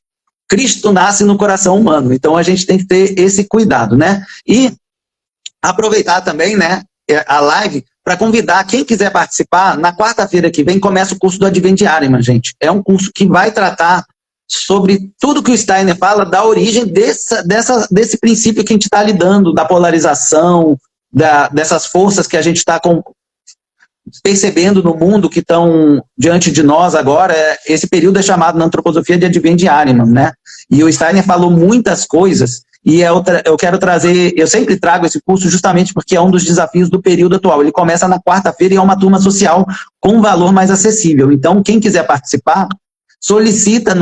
Cristo nasce no coração humano, então a gente tem que ter esse cuidado, né? E aproveitar também, né, a live para convidar quem quiser participar. Na quarta-feira que vem começa o curso do Advent de Ahriman, gente. É um curso que vai tratar sobre tudo que o Steiner fala, da origem desse princípio que a gente está lidando, da polarização, dessas forças que a gente está percebendo no mundo, que estão diante de nós agora. Esse período é chamado na antroposofia de Advent de Ahriman, né? E o Steiner falou muitas coisas, e eu quero trazer, eu sempre trago esse curso justamente porque é um dos desafios do período atual. Ele começa na quarta-feira e é uma turma social com um valor mais acessível. Então, quem quiser participar, solicita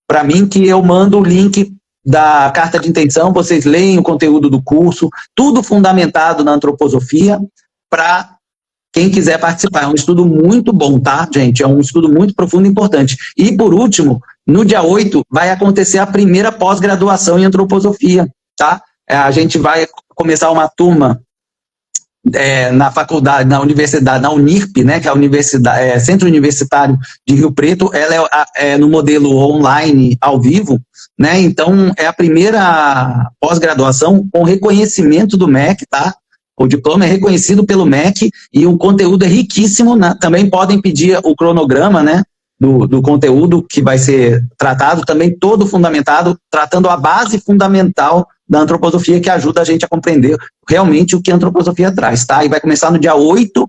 para mim, que eu mando o link da carta de intenção, vocês leem o conteúdo do curso, tudo fundamentado na antroposofia, para quem quiser participar. É um estudo muito bom, tá, gente? É um estudo muito profundo e importante. E, por último, no dia 8, vai acontecer a primeira pós-graduação em antroposofia, tá? A gente vai começar uma turma na faculdade, na universidade, na Unirp, né, que é a universidade, Centro Universitário de Rio Preto. Ela é no modelo online, ao vivo, né? Então, é a primeira pós-graduação com reconhecimento do MEC, tá? O diploma é reconhecido pelo MEC e o conteúdo é riquíssimo, né? Também podem pedir o cronograma, né, do conteúdo que vai ser tratado, também todo fundamentado, tratando a base fundamental da antroposofia, que ajuda a gente a compreender realmente o que a antroposofia traz, tá? E vai começar no dia 8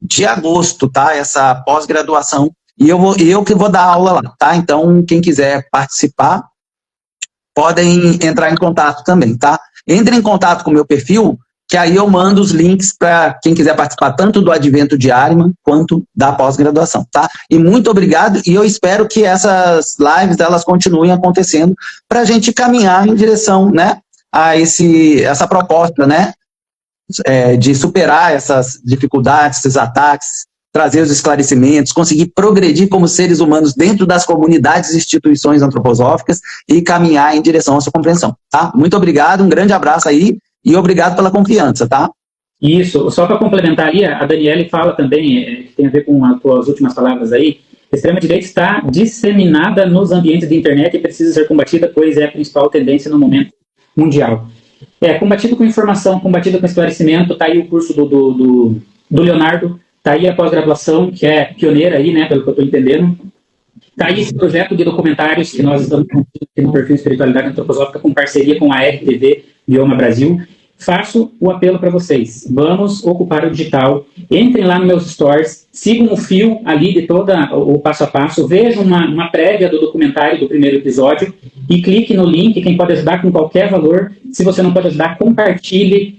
de agosto, tá? Essa pós-graduação. E eu que vou dar aula lá, tá? Então, quem quiser participar, podem entrar em contato também, tá? Entre em contato com o meu perfil, que aí eu mando os links para quem quiser participar tanto do Advento de Ahriman quanto da pós-graduação, tá? E muito obrigado, e eu espero que essas lives, elas continuem acontecendo para a gente caminhar em direção, né, a essa proposta, né, de superar essas dificuldades, esses ataques, trazer os esclarecimentos, conseguir progredir como seres humanos dentro das comunidades e instituições antroposóficas e caminhar em direção à sua compreensão, tá? Muito obrigado, um grande abraço aí, e obrigado pela confiança, tá? Isso, só para complementar ali, a Daniele fala também, que tem a ver com as tuas últimas palavras aí, a extrema-direita está disseminada nos ambientes de internet e precisa ser combatida, pois é a principal tendência no momento mundial. Combatido com informação, combatido com esclarecimento, está aí o curso do Leonardo, está aí a pós-graduação, que é pioneira aí, né, pelo que eu estou entendendo. Está aí esse projeto de documentários que nós estamos aqui no perfil Espiritualidade Antroposófica com parceria com a RTV Bioma Brasil. Faço o apelo para vocês. Vamos ocupar o digital. Entrem lá nos meus stories, sigam o fio ali de todo o passo a passo, vejam uma prévia do documentário do primeiro episódio e clique no link. Quem pode ajudar com qualquer valor. Se você não pode ajudar, compartilhe,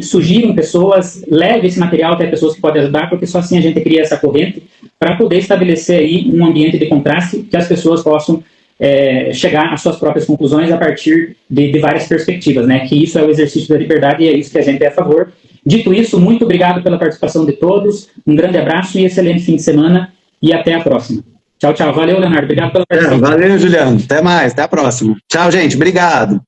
sugiram pessoas, leve esse material até pessoas que podem ajudar, porque só assim a gente cria essa corrente para poder estabelecer aí um ambiente de contraste que as pessoas possam chegar às suas próprias conclusões a partir de várias perspectivas, né? Que isso é o exercício da liberdade e é isso que a gente é a favor. Dito isso, muito obrigado pela participação de todos, um grande abraço e excelente fim de semana e até a próxima. Tchau, tchau. Valeu, Leonardo. Obrigado pela participação. Valeu, Juliano. Até mais. Até a próxima. Tchau, gente. Obrigado.